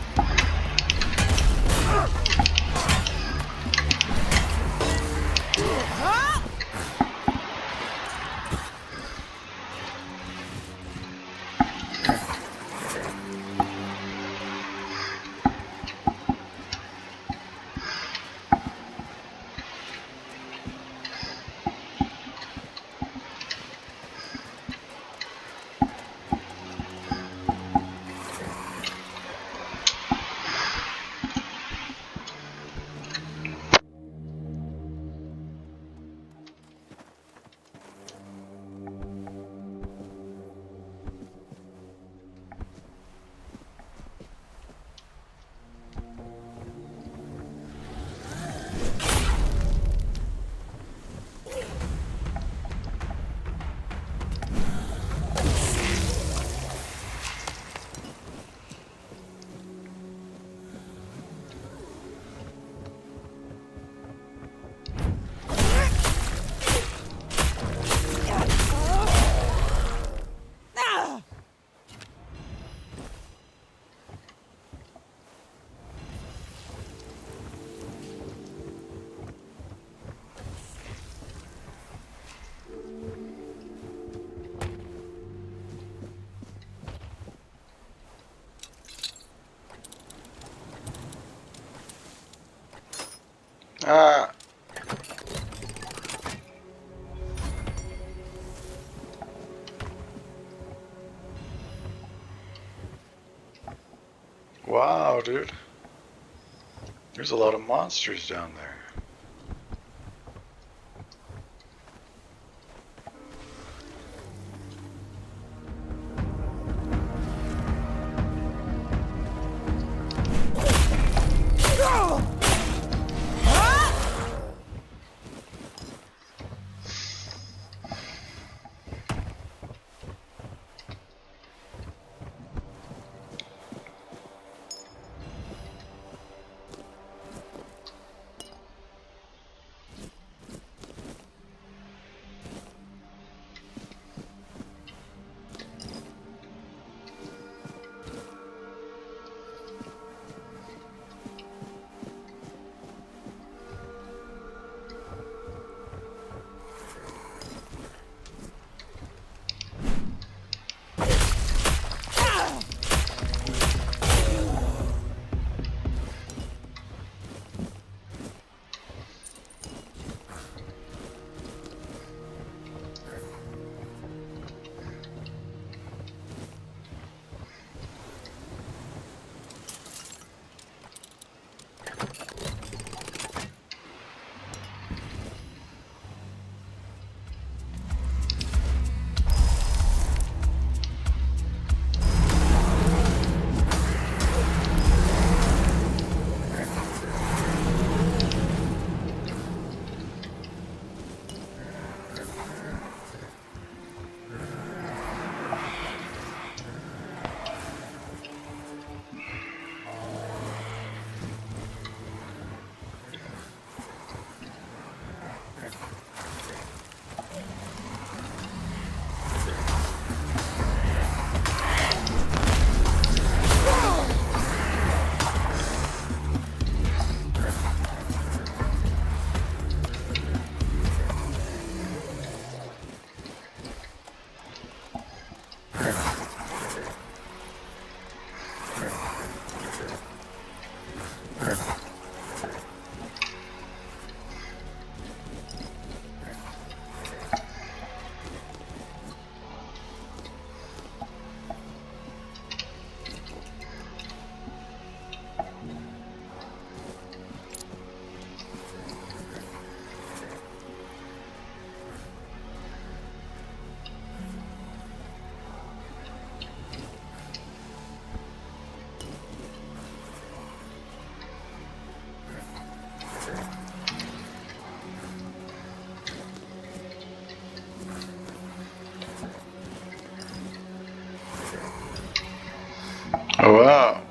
Ah. Wow, dude. There's a lot of monsters down there. Oh, wow.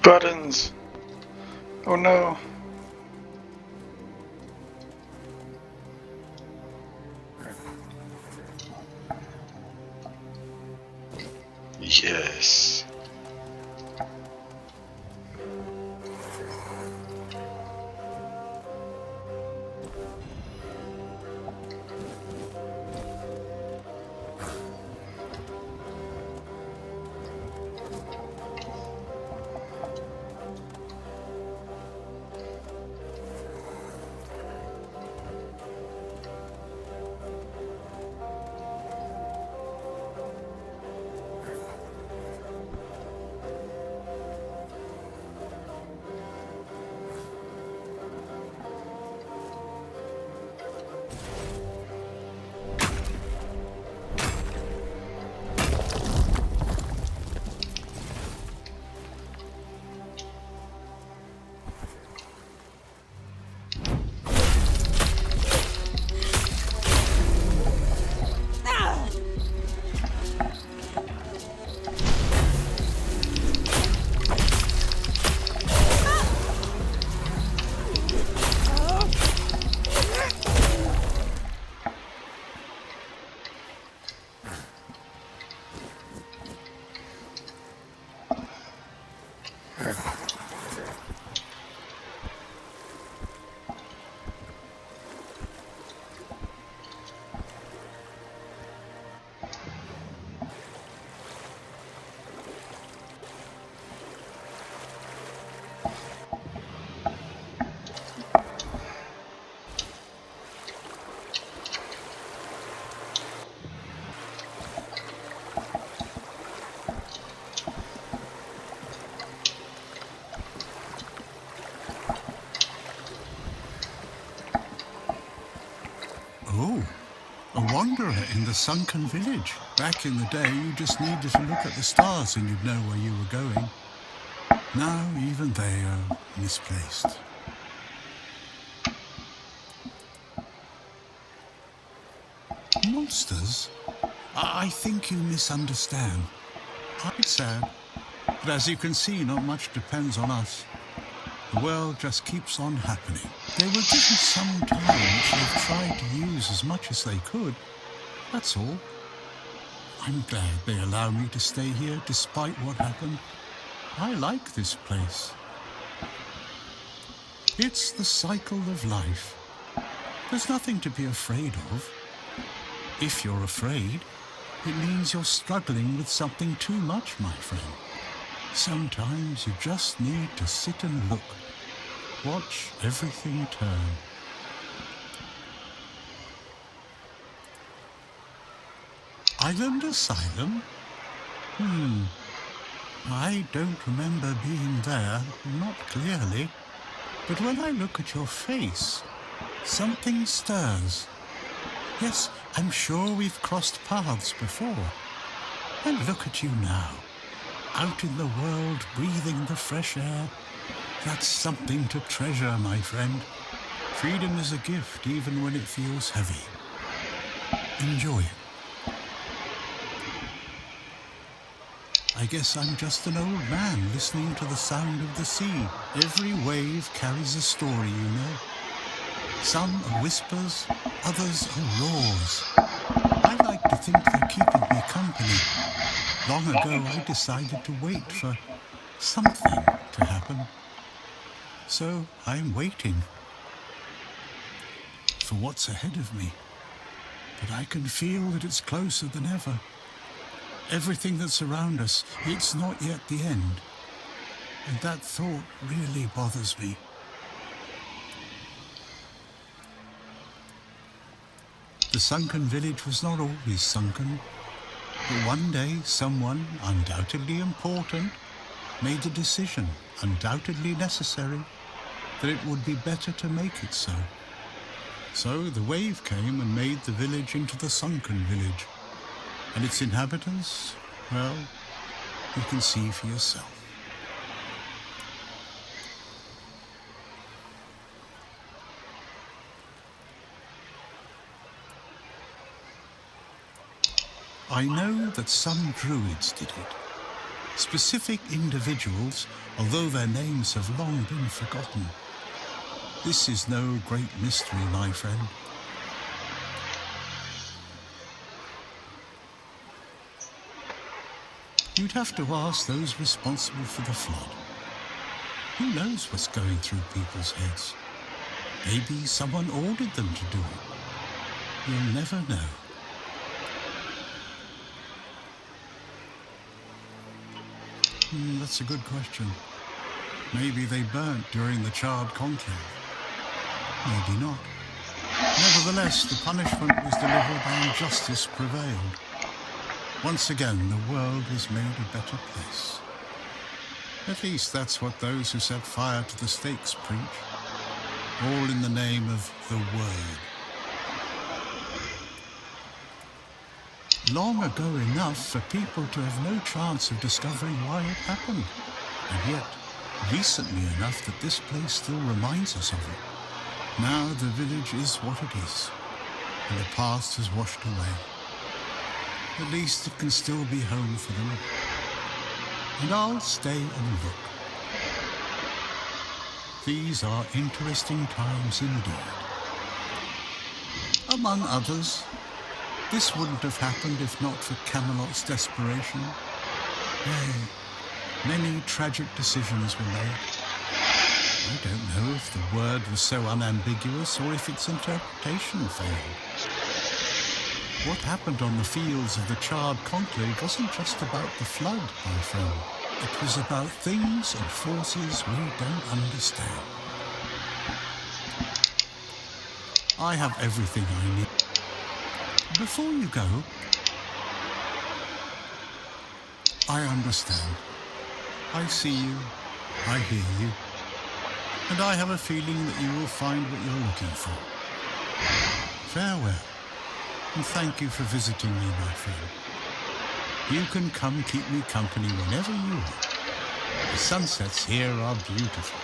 Buttons! Oh no! Yes. Oh, a wanderer in the sunken village. Back in the day, you just needed to look at the stars and you'd know where you were going. Now, even they are misplaced. Monsters? I think you misunderstand. I'm sad, but as you can see, not much depends on us. The world just keeps on happening. They were given some time which they've tried to use as much as they could. That's all. I'm glad they allow me to stay here despite what happened. I like this place. It's the cycle of life. There's nothing to be afraid of. If you're afraid, it means you're struggling with something too much, my friend. Sometimes you just need to sit and look. Watch everything turn. Island Asylum? I don't remember being there, not clearly. But when I look at your face, something stirs. Yes, I'm sure we've crossed paths before. And look at you now, out in the world, breathing the fresh air. That's something to treasure, my friend. Freedom is a gift, even when it feels heavy. Enjoy it. I guess I'm just an old man listening to the sound of the sea. Every wave carries a story, you know. Some are whispers, others are roars. I like to think they're keeping me company. Long ago, I decided to wait for something to happen. So I'm waiting for what's ahead of me. But I can feel that it's closer than ever. Everything that's around us, it's not yet the end. And that thought really bothers me. The sunken village was not always sunken. But one day, someone, undoubtedly important, made the decision, undoubtedly necessary, that it would be better to make it so. So the wave came and made the village into the sunken village. And its inhabitants, well, you can see for yourself. I know that some druids did it. Specific individuals, although their names have long been forgotten. This is no great mystery, my friend. You'd have to ask those responsible for the flood. Who knows what's going through people's heads? Maybe someone ordered them to do it. You'll never know. That's a good question. Maybe they burnt during the charred conclave. Maybe not. Nevertheless, the punishment was delivered and justice prevailed. Once again, the world was made a better place. At least that's what those who set fire to the stakes preach. All in the name of the Word. Long ago enough for people to have no chance of discovering why it happened. And yet, recently enough that this place still reminds us of it. Now the village is what it is, and the past has washed away. At least it can still be home for them. And I'll stay and look. These are interesting times indeed. Among others, this wouldn't have happened if not for Camelot's desperation. Nay, many tragic decisions were made. I don't know if the word was so unambiguous or if its interpretation failed. What happened on the fields of the charred conclave wasn't just about the flood, my friend. It was about things and forces we don't understand. I have everything I need. Before you go, I understand. I see you, I hear you, and I have a feeling that you will find what you're looking for. Farewell. And thank you for visiting me, my friend. You can come keep me company whenever you want. The sunsets here are beautiful.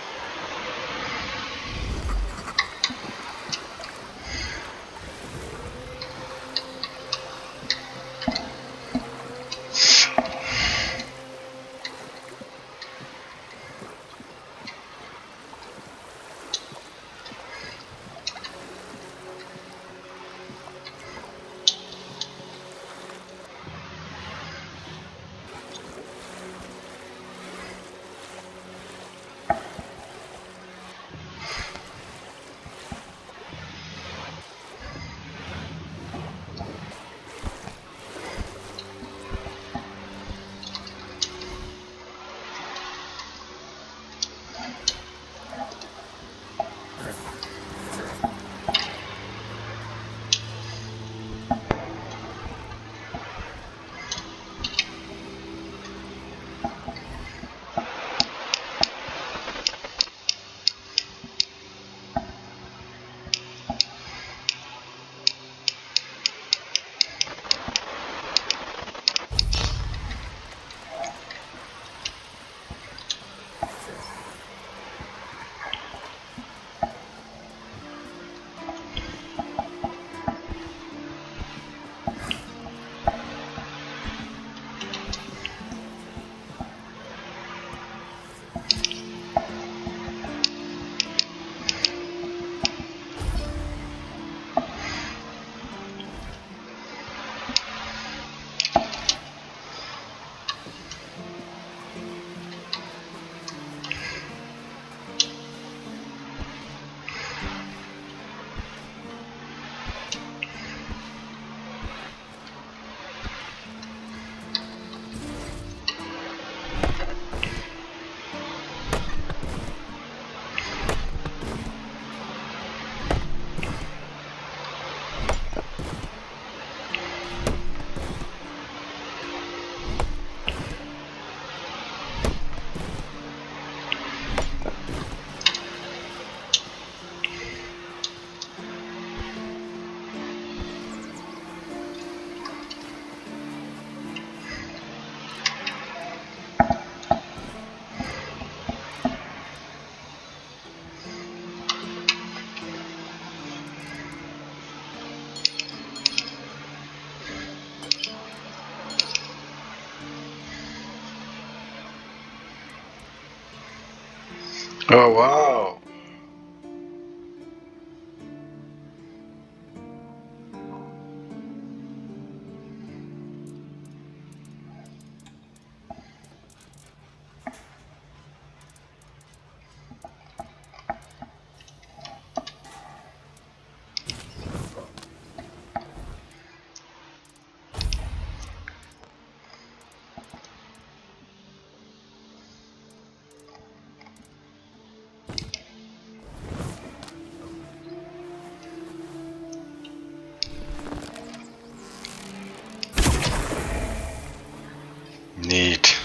Oh, wow. Neat.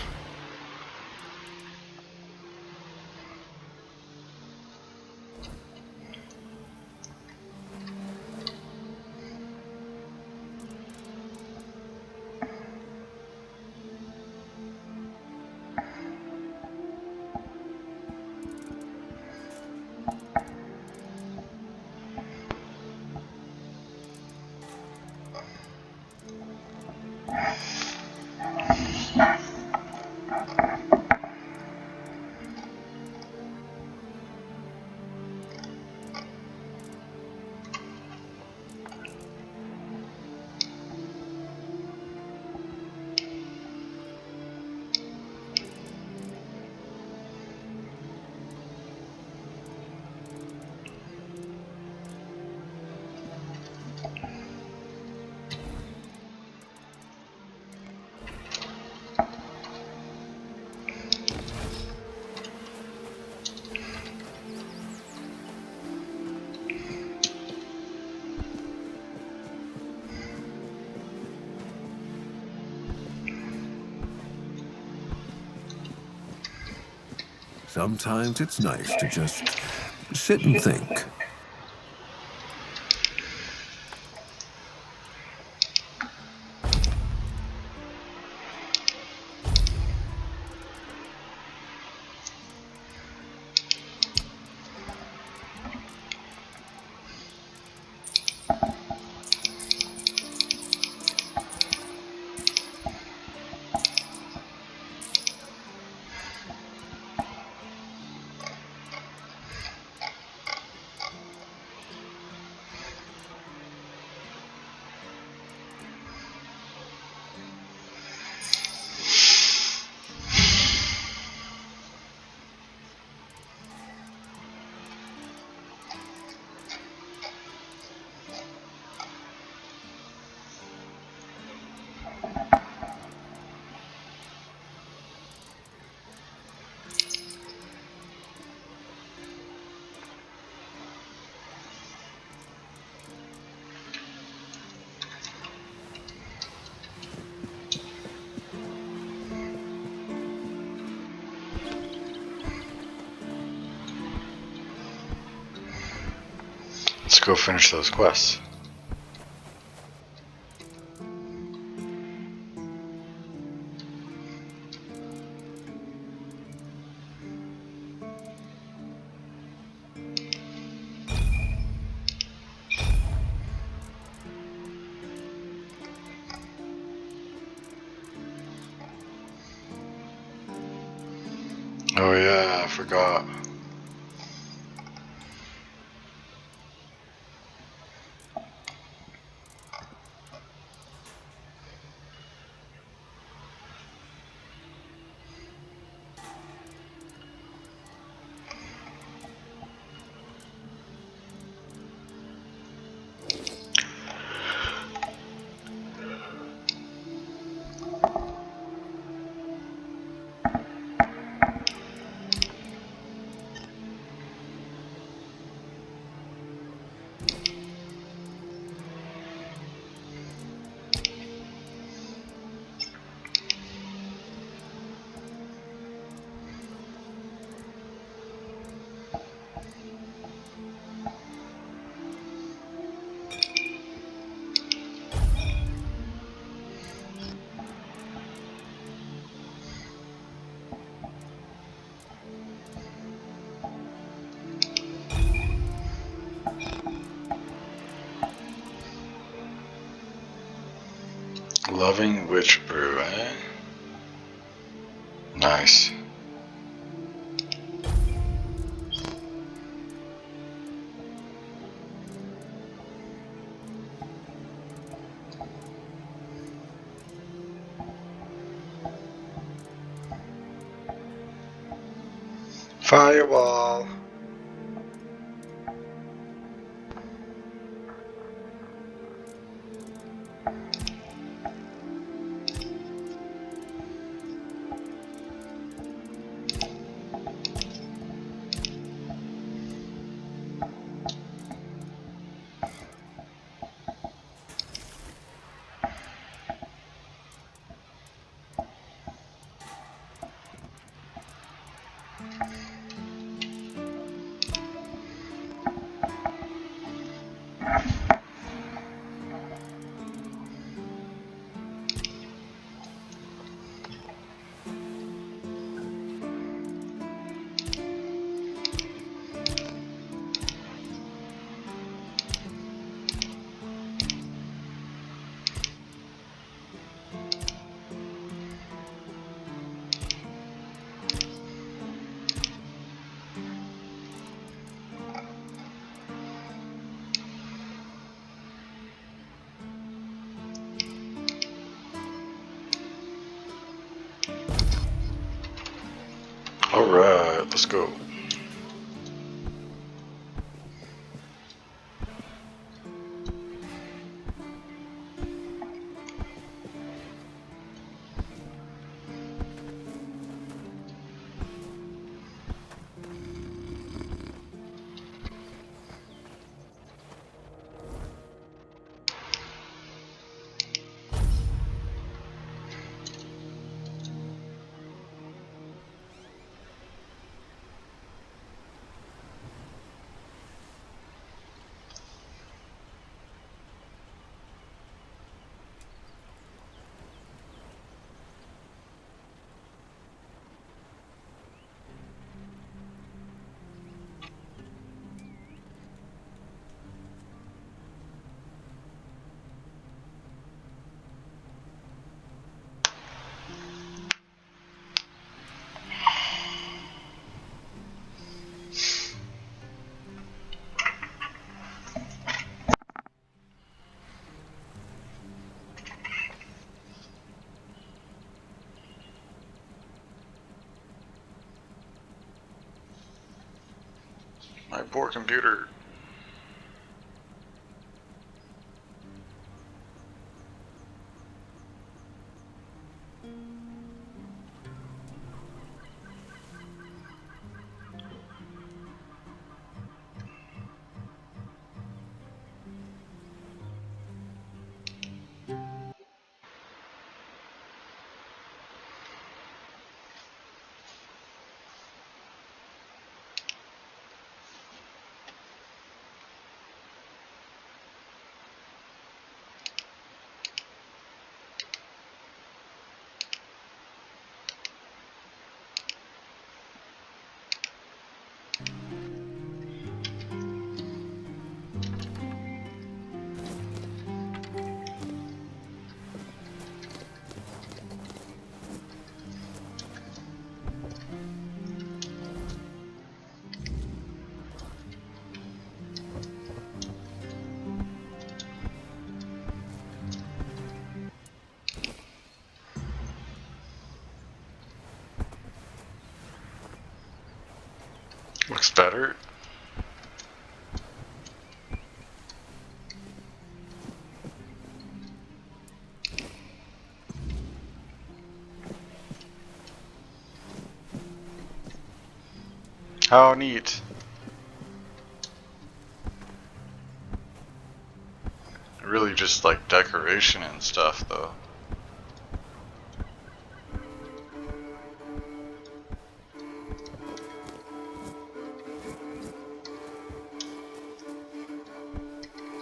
Sometimes it's nice to just sit and think. Let's go finish those quests. Oh yeah, I forgot. Loving Witch Brew, eh? Nice. Fireball. Alright, let's go. My poor computer. Looks better. How neat. Really just like decoration and stuff though.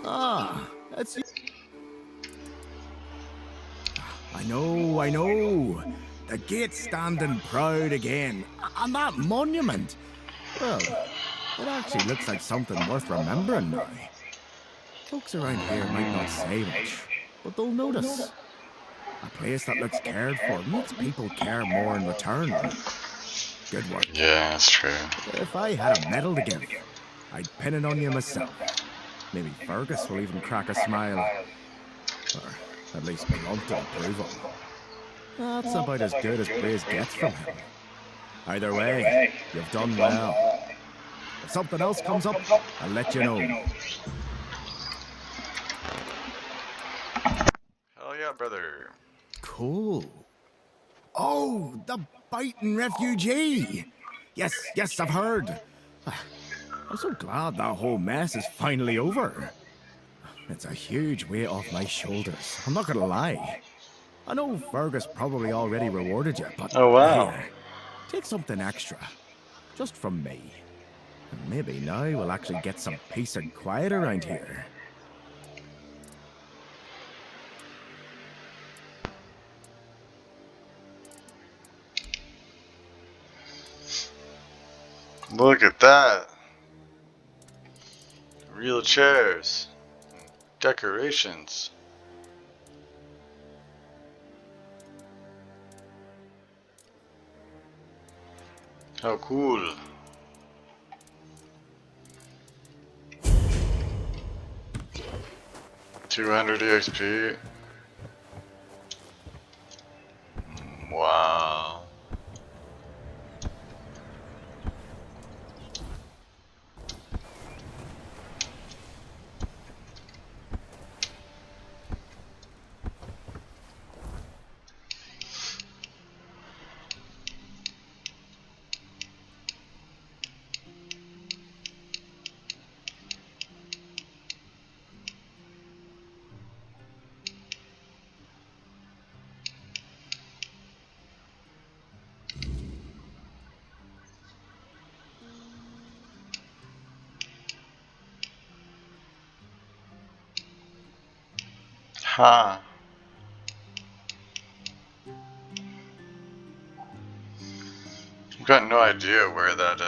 Ah, that's you. I know. The gate's standing proud again. And that monument. Well, it actually looks like something worth remembering now. Folks around here might not say much, but they'll notice. A place that looks cared for makes people care more in return. Good work. Yeah, that's true. If I had a medal to give, I'd pin it on you myself. Maybe Fergus will even crack a smile. Or at least grunt in approval. That's about as good as praise gets from him. Either way, you've done well. If something else comes up, I'll let you know. Hell yeah, brother. Cool. Oh, the biting refugee! Yes, yes, I've heard. I'm so glad that whole mess is finally over. It's a huge weight off my shoulders, I'm not gonna lie. I know Fergus probably already rewarded you, but Oh, wow. here, take something extra. Just from me. And maybe now we'll actually get some peace and quiet around here. Look at that. Real chairs. Decorations. How cool. $200 EXP. Wow. Huh. I've got no idea where that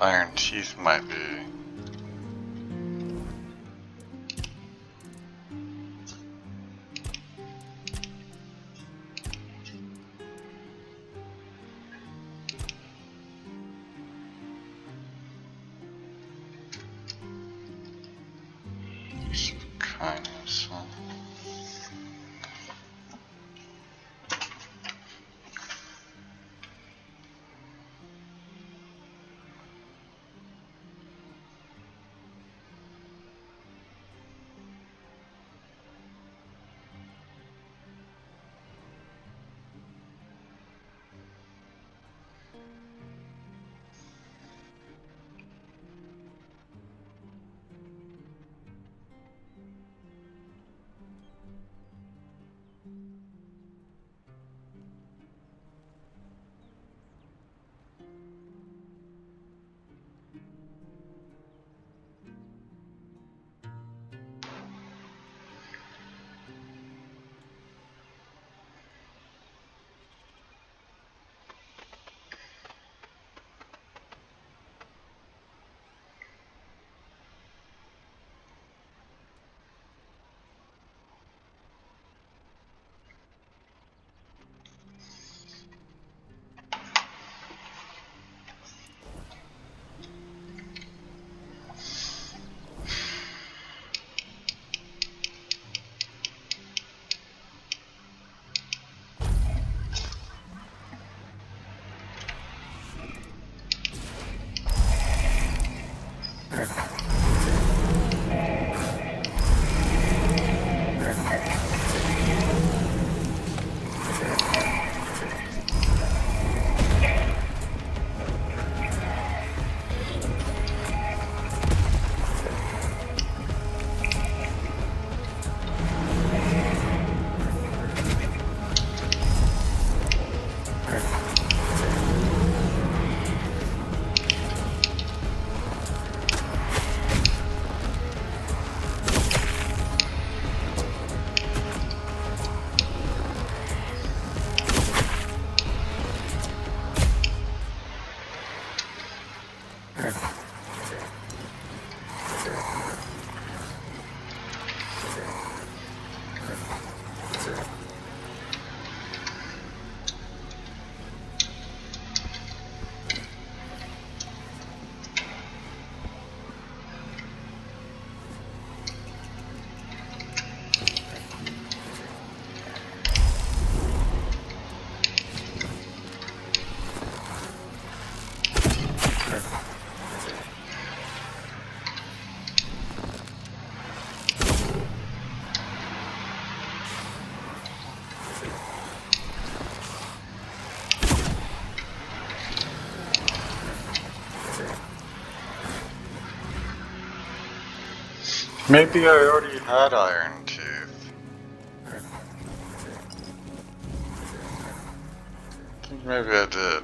iron teeth might be. Kindness, huh? Maybe I already had Iron Teeth. I think maybe I did.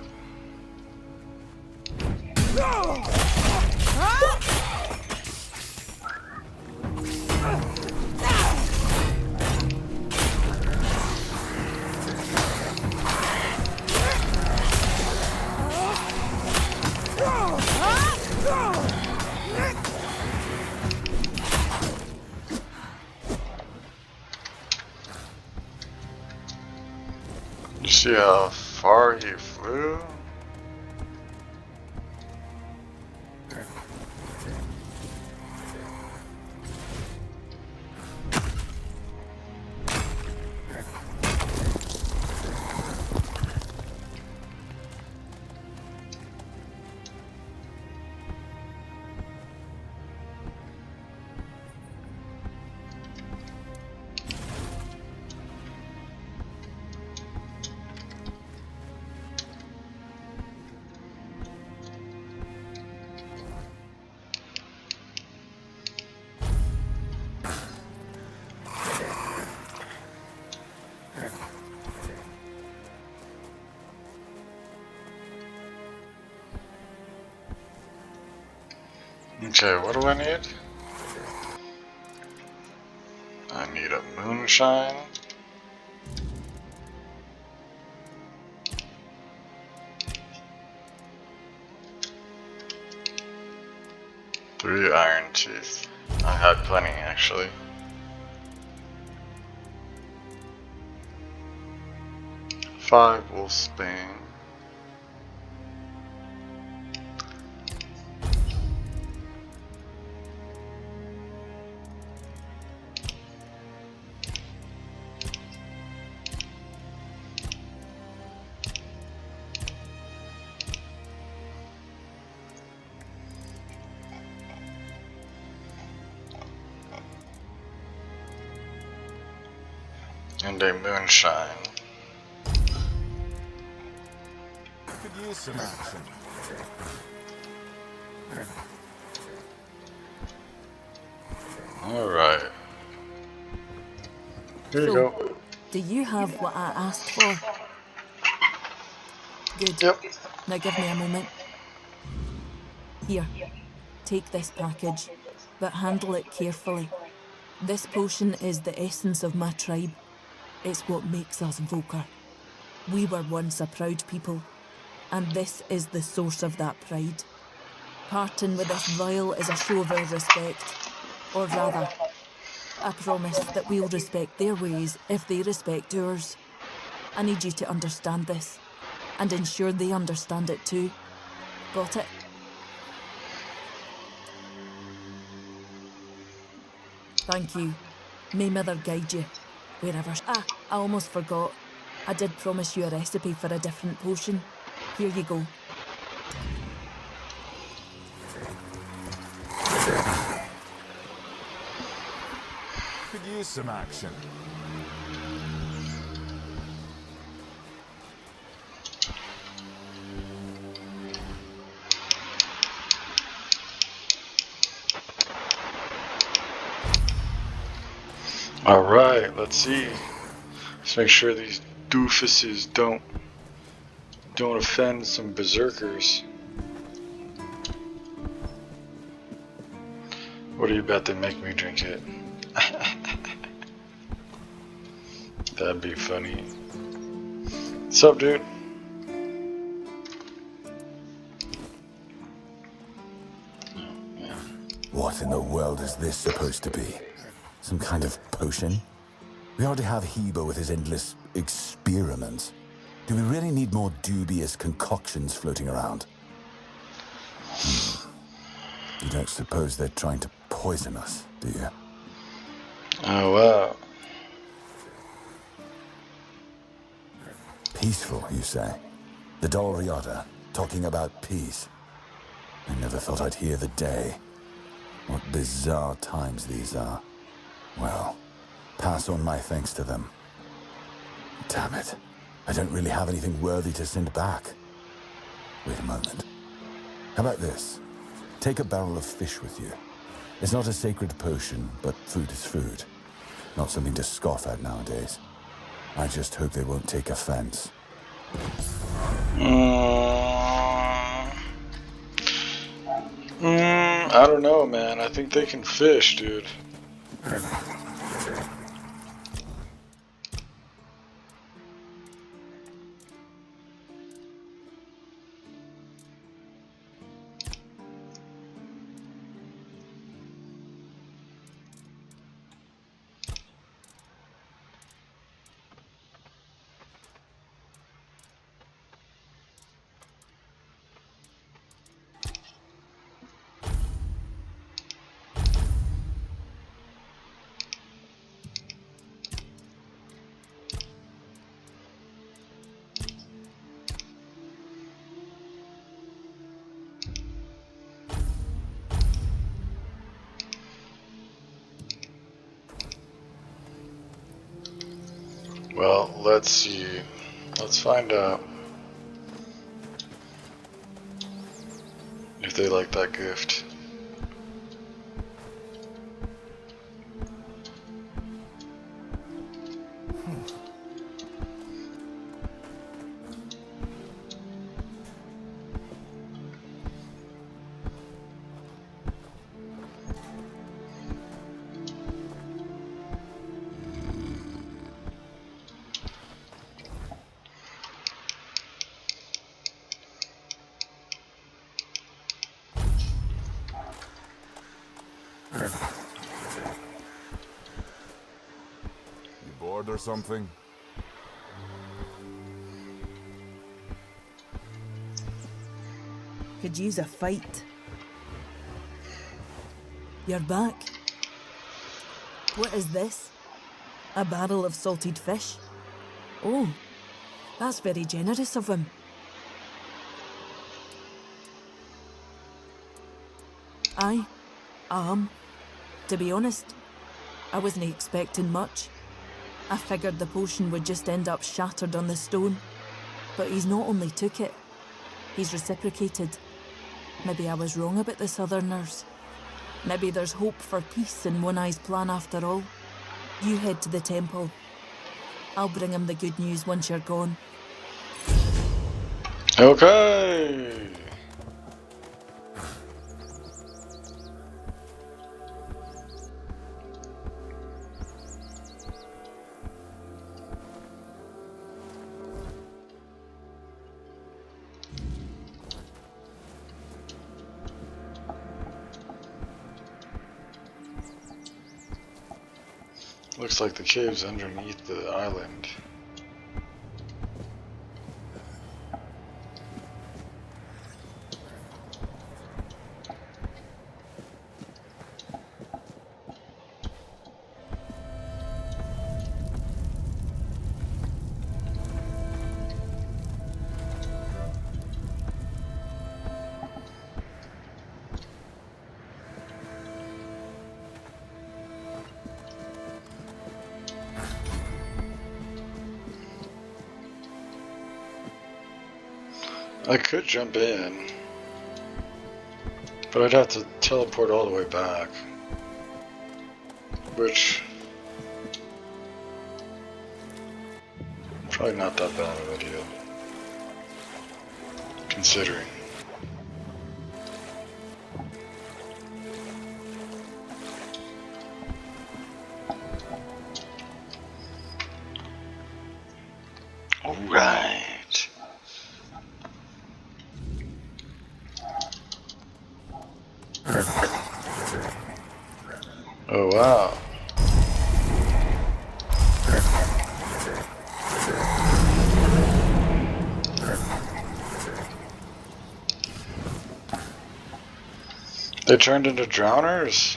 You see how far he flew? Okay, what do I need? I need a moonshine. Three iron teeth. I had plenty actually. 5 wolfsbane. And a moonshine. Could use some action. Alright. Here you go. Do you have what I asked for? Good. Yep. Now give me a moment. Here, take this package, but handle it carefully. This potion is the essence of my tribe. It's what makes us Volker. We were once a proud people, and this is the source of that pride. Parting with this vial is a show of our respect. Or rather, I promise that we'll respect their ways if they respect ours. I need you to understand this, and ensure they understand it too. Got it? Thank you. May Mother guide you, wherever. Ah, I almost forgot. I did promise you a recipe for a different potion. Here you go. Could use some action. Alright, let's see. Let's make sure these doofuses don't offend some berserkers. What are you about to make me drink it? That'd be funny. What's up, dude? What in the world is this supposed to be? Some kind of potion? We already have Hebo with his endless experiments. Do we really need more dubious concoctions floating around? You don't suppose they're trying to poison us, do you? Oh, wow. Peaceful, you say? The Dal-Riata, talking about peace. I never thought I'd hear the day. What bizarre times these are. Well, pass on my thanks to them. Damn it. I don't really have anything worthy to send back. Wait a moment. How about this? Take a barrel of fish with you. It's not a sacred potion, but food is food. Not something to scoff at nowadays. I just hope they won't take offense. I don't know, man. I think they can fish, dude. Well, let's see. Let's find out if they like that gift. You bored or something? Could use a fight. You're back. What is this? A barrel of salted fish? Oh, that's very generous of him. Aye, to be honest, I wasn't expecting much. I figured the potion would just end up shattered on the stone. But he's not only took it, he's reciprocated. Maybe I was wrong about the Southerners. Maybe there's hope for peace in One Eye's plan after all. You head to the temple. I'll bring him the good news once you're gone. Okay. Looks like the cave's underneath the island. I could jump in, but I'd have to teleport all the way back, which probably not that bad of an idea, considering. All right. Oh wow. They turned into drowners?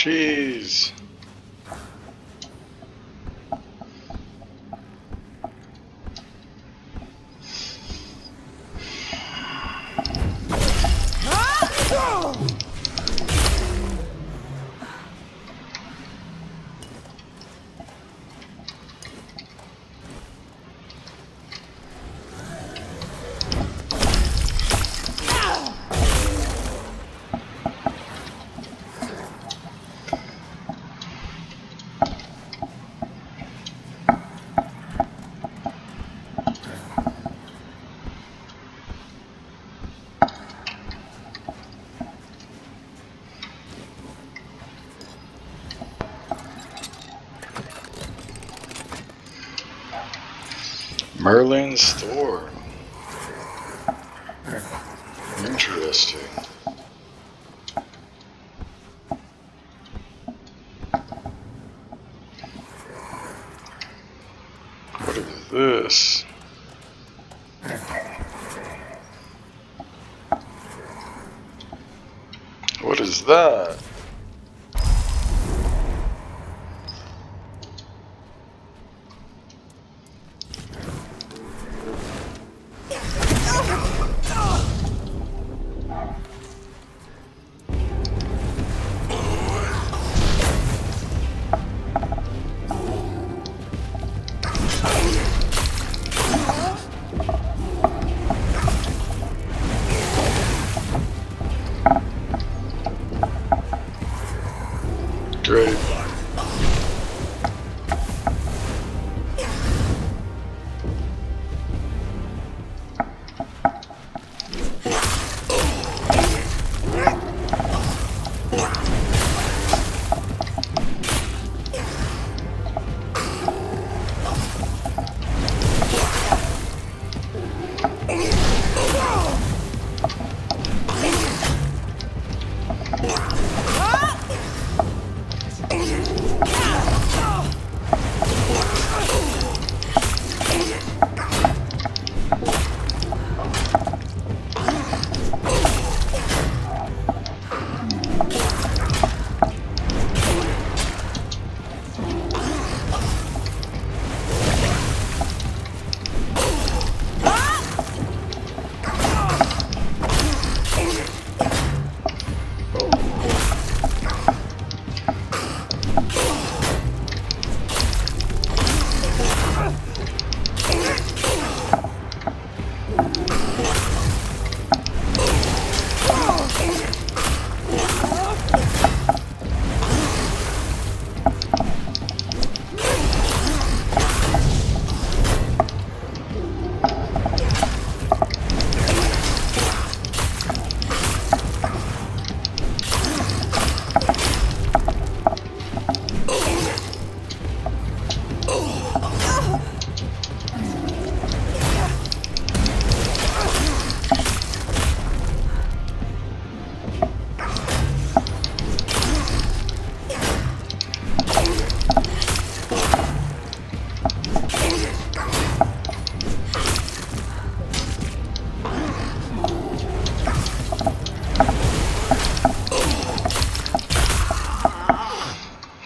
Jeez. Merlin's Thorn. Interesting. What is this? What is that? Great.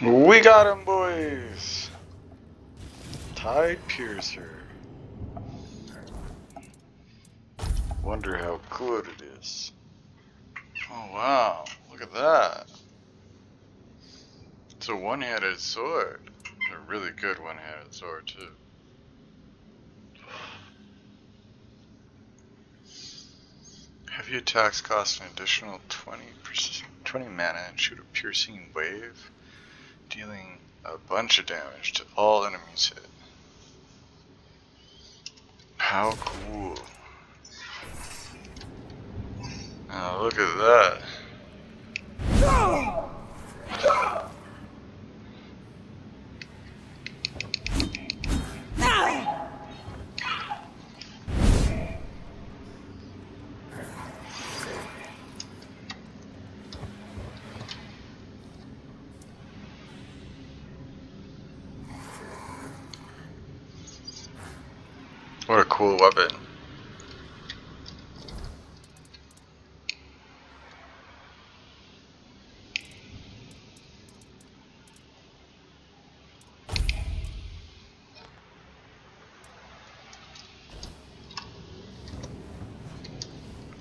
We got him, boys! Tide Piercer. Wonder how good it is. Oh wow, look at that. It's a one-handed sword. A really good one-handed sword, too. Heavy attacks cost an additional 20 mana and shoot a piercing wave, dealing a bunch of damage to all enemies hit. How cool. Now look at that. What a cool weapon.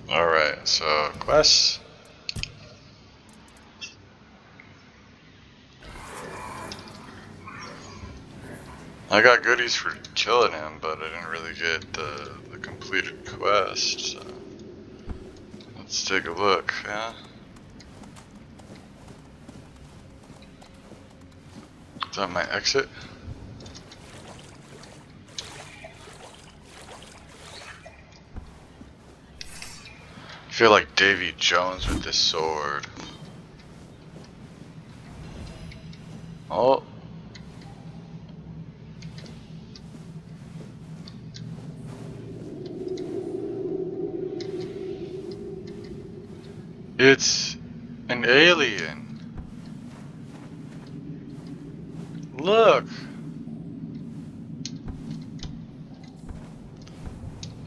Alright, so quests. I got goodies for killing him, but I didn't really get the completed quest, so let's take a look, yeah? Is that my exit? I feel like Davy Jones with this sword. Oh. It's an alien. Look.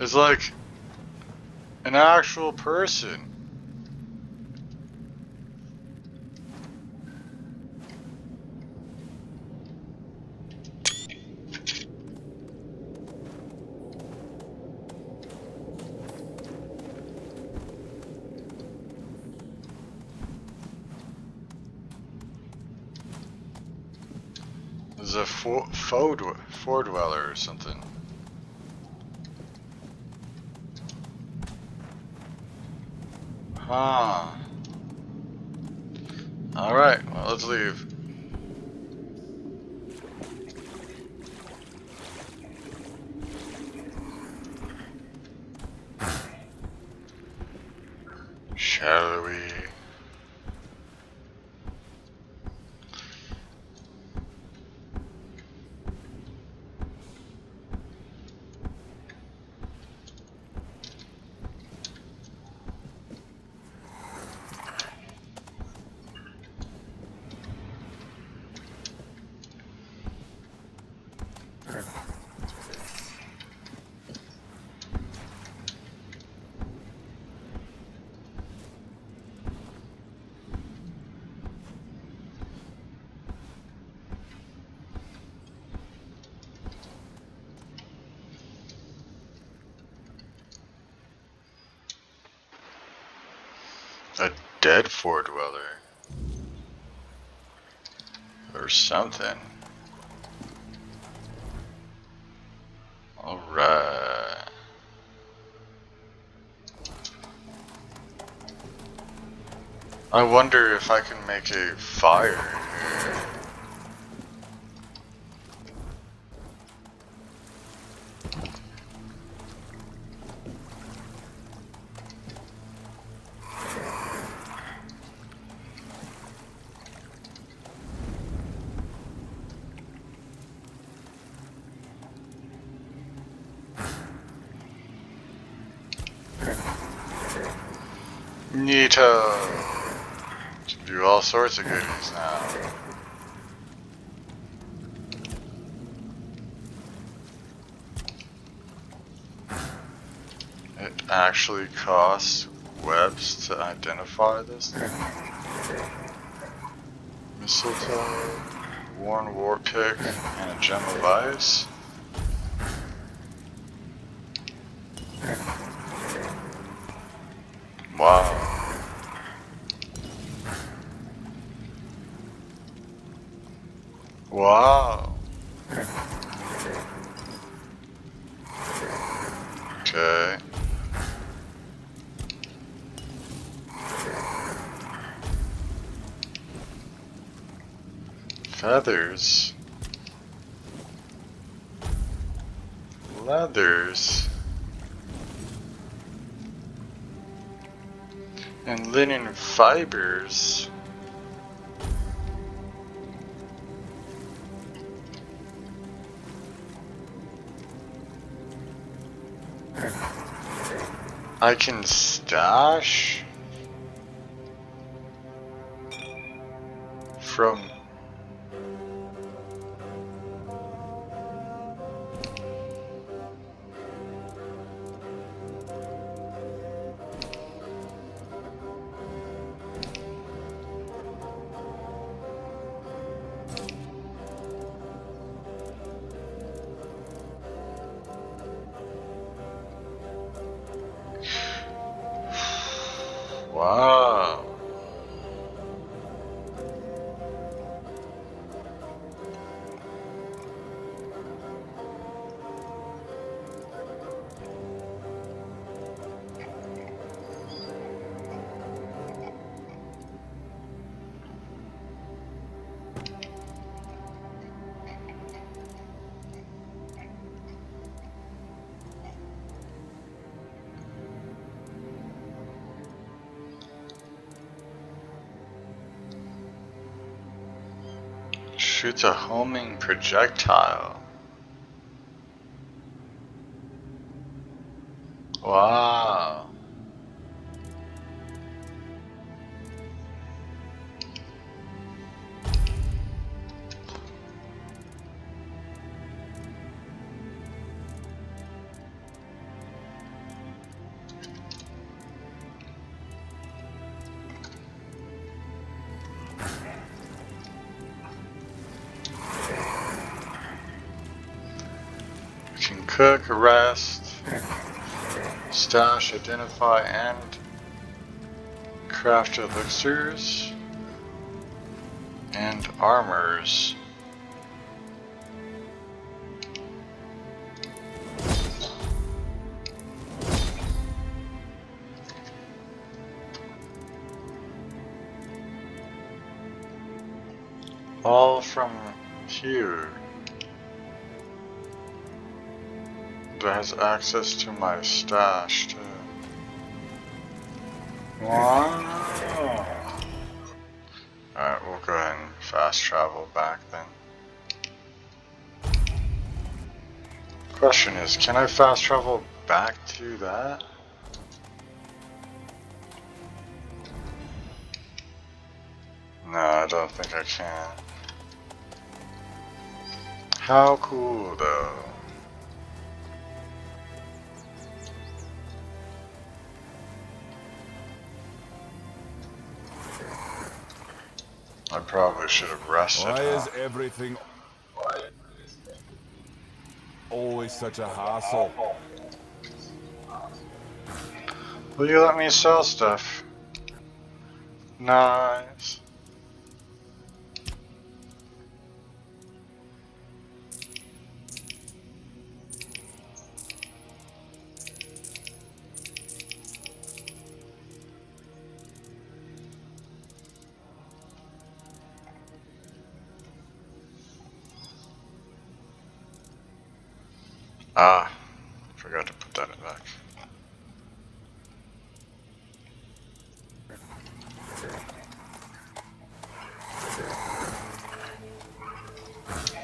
It's like an actual person. There's a four dweller or something. Huh. Alright, well, let's leave. Shall we? A dead four dweller. Or something. Alright. I wonder if I can make a fire here. Neato! Can do all sorts of goodies now. It actually costs webs to identify this thing. Mistletoe, worn war pick, and a gem of ice. Wow. Wow. Okay. Feathers. Leathers. And linen fibers. I can stash from wow. Shoots a homing projectile. Wow. Can cook, rest, stash, identify, and craft elixirs and armors. All from here. That has access to my stash too. Wow. Alright, we'll go ahead and fast travel back then. Question is, can I fast travel back to that? No, I don't think I can. How cool though. I probably should have rested. Why is everything always such a hassle? Will you let me sell stuff? Nice. Ah, forgot to put that in back.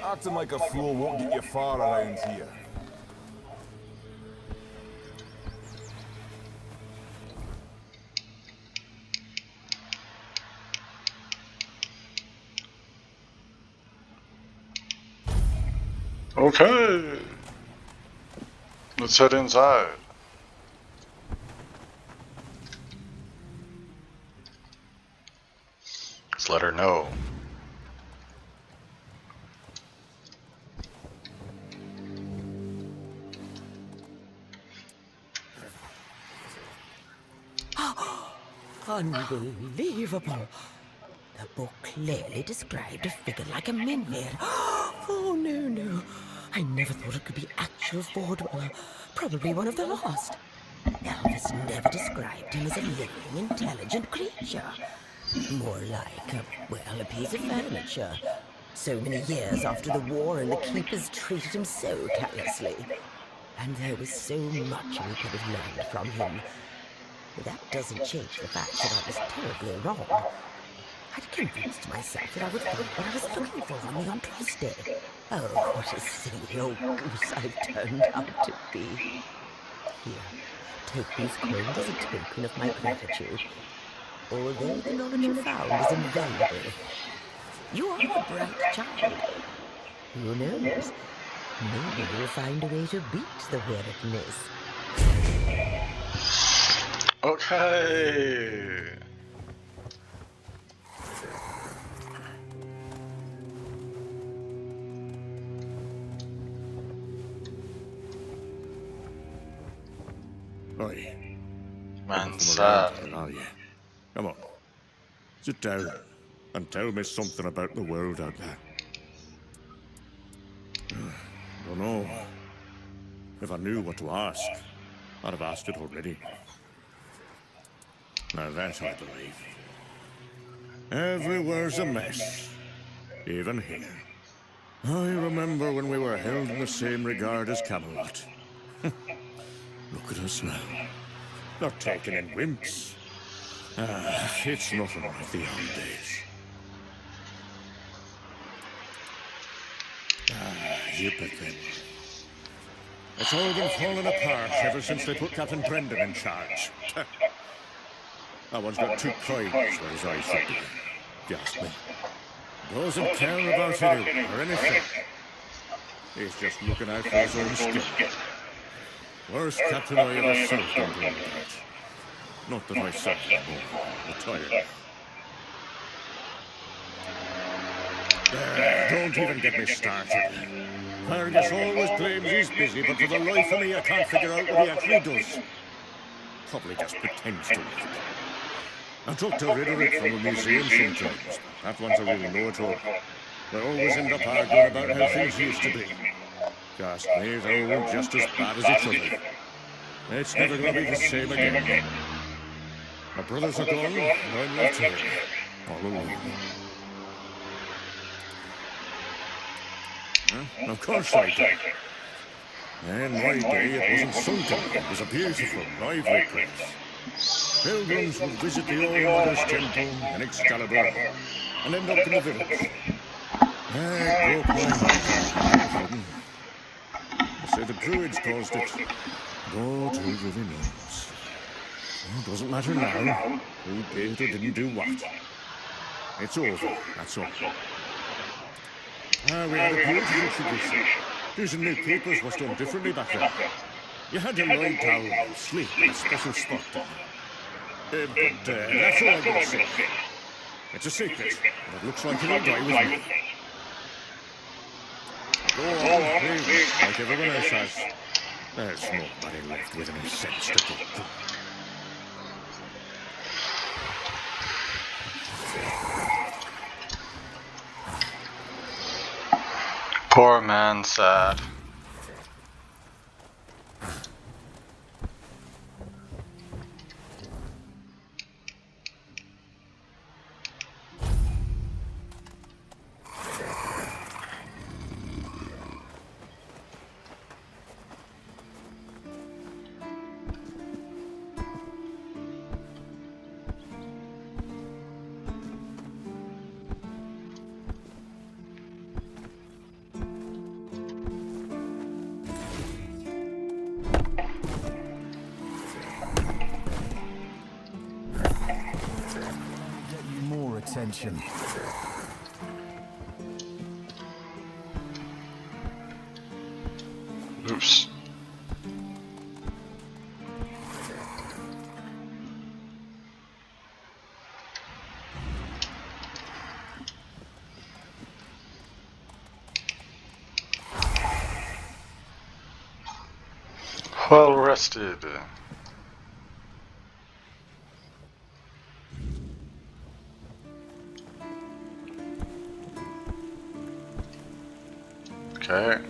Acting like a fool won't get you far around here. Okay. Let's head inside. Let's let her know. Unbelievable. The book clearly described a figure like a Mainland. Oh, no. I never thought it could be actual Fordweller. Probably one of the lost. Elvis never described him as a living, intelligent creature. More like a piece of furniture. So many years after the war, and the keepers treated him so callously. And there was so much we could have learned from him. That doesn't change the fact that I was terribly wrong. I'd convinced myself that I would find what I was looking for on the entrance day. Oh, what a silly old goose I've turned out to be. Here, take these coins as a token of my gratitude. Although the knowledge you found is invaluable. You are a bright child. Who knows? Maybe you'll find a way to beat the weirdness. Okay. Oi. Man, sad. Are you? Come on. Sit down and tell me something about the world out there. Don't know. If I knew what to ask, I'd have asked it already. Now that I believe. Everywhere's a mess. Even here. I remember when we were held in the same regard as Camelot. Look at us now. Not taken in wimps. It's nothing like the old days. You bet them. It's all been falling apart ever since they put Captain Brendan in charge. That one's got two prides where his eyes should be, if you ask me. Doesn't care about it or anything. He's just looking out for his own skin. Worst captain I ever served under that. Not that I serve anymore. Retired. Don't even get me started. Fergus always claims he's busy, but for the life of me I can't figure out what he actually does. Probably just pretends to work. I talk to Riderick from the museum sometimes. That one's a real know-it-all. They always end up arguing about how things used to be. Just me, they're all just as bad as each other. It's never going to be the same again. My brothers are gone, and I'm left here, all alone. Of course I did. In my day, it wasn't sunken. It was a beautiful, lively place. Pilgrims would visit the All-Mother's Temple in Excalibur and end up in the village. It broke my heart. They say the Druids caused it. God, who really knows? It doesn't matter now who did or didn't do what. It's over, that's all. We had a beautiful tradition. Using new keepers was done differently back then. You had to lie down and sleep in a special spot. But that's all I'm going to say. It's a secret, but it looks like it'll die with me. Go on, live like everyone else has. There's nobody left with any sense to go through. Poor man, sad. Attention. Oops. Well rested. Okay.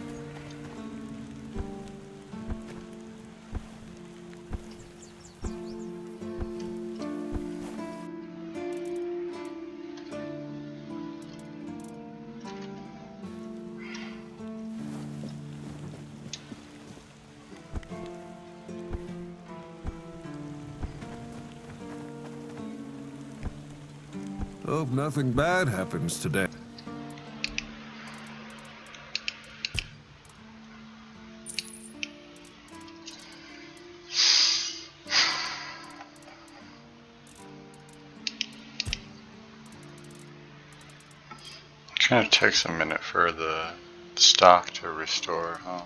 Hope nothing bad happens today. Kind of takes a minute for the stock to restore, huh?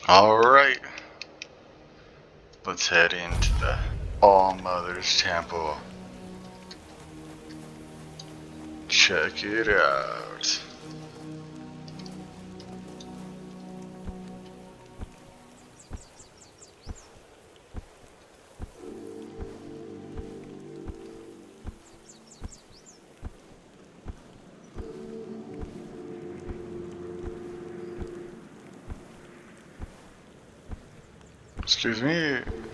Alright. Let's head into the All-Mother's Temple. Check it out. Excuse me.